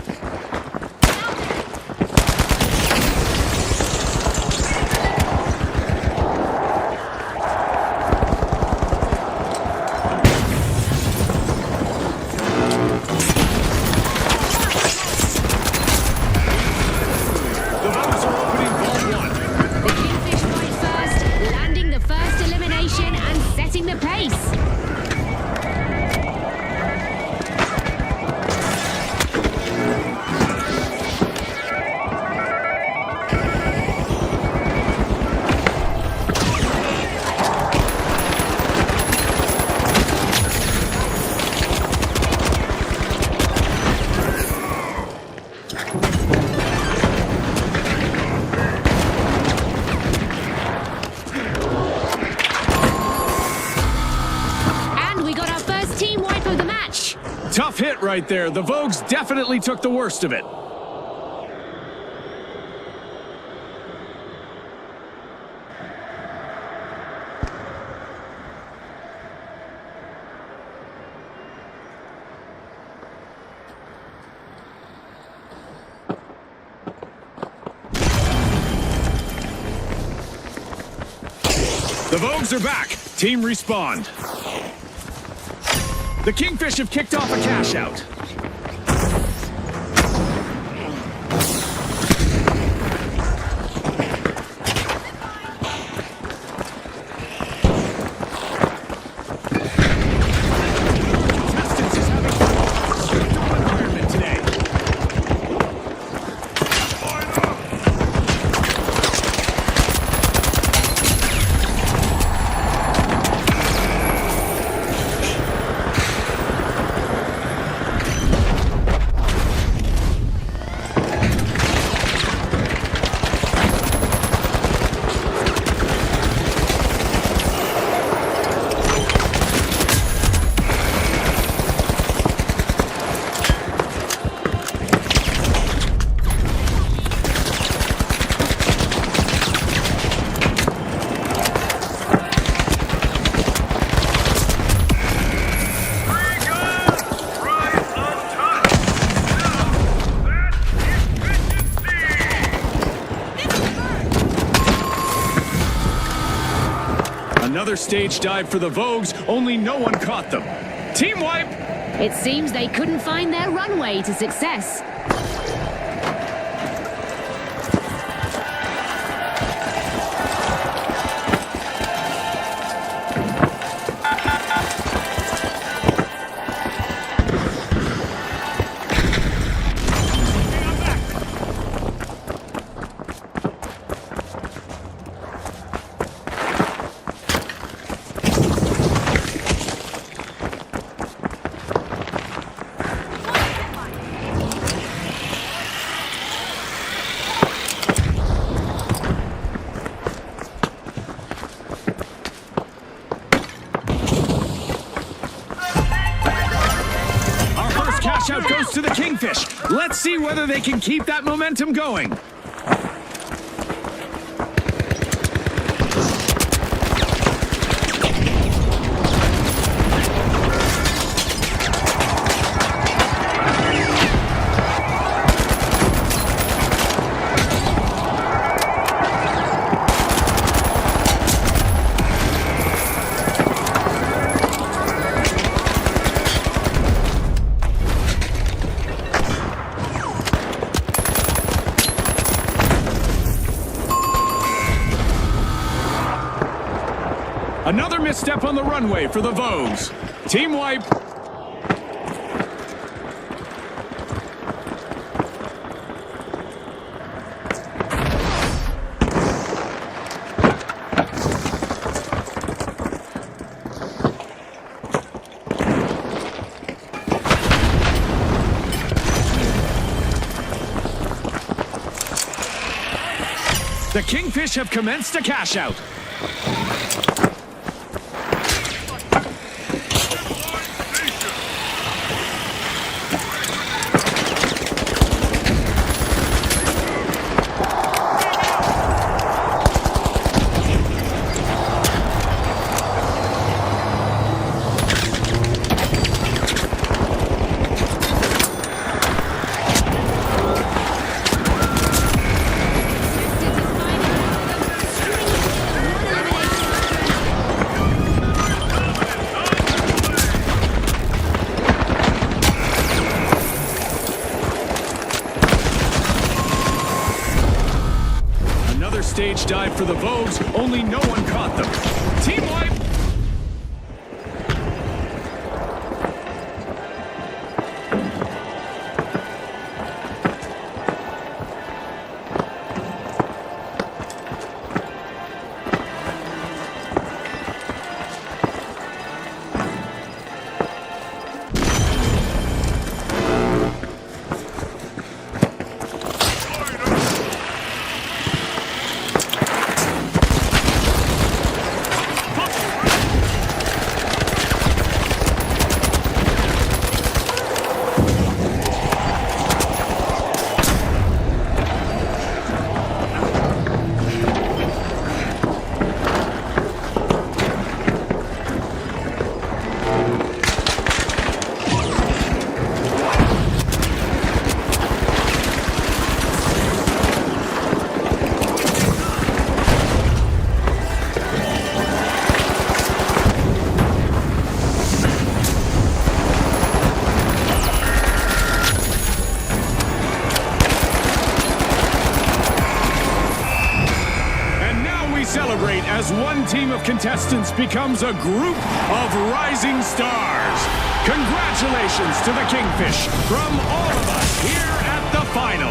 The Vogues are opening vault 1. The Kingfish fight first, landing the first elimination and setting the pace. And we got our first team wipe of the match. Tough hit right there. The Vogues definitely took the worst of it. The Vogues are back. Team respawned. The Kingfish have kicked off a cash out. Contestants is having a strict environment today. Another stage dive for the Vogues, only no one caught them. Team wipe! It seems they couldn't find their runway to success. Out goes to the Kingfish. Let's see whether they can keep that momentum going. Another misstep on the runway for the Vogues. Team wipe. The Kingfish have commenced a cash out. Stage dive for the Vogues, only no one caught them. Team wipe! Celebrate as one team of contestants becomes a group of rising stars. Congratulations to the Kingfish from all of us here at the final.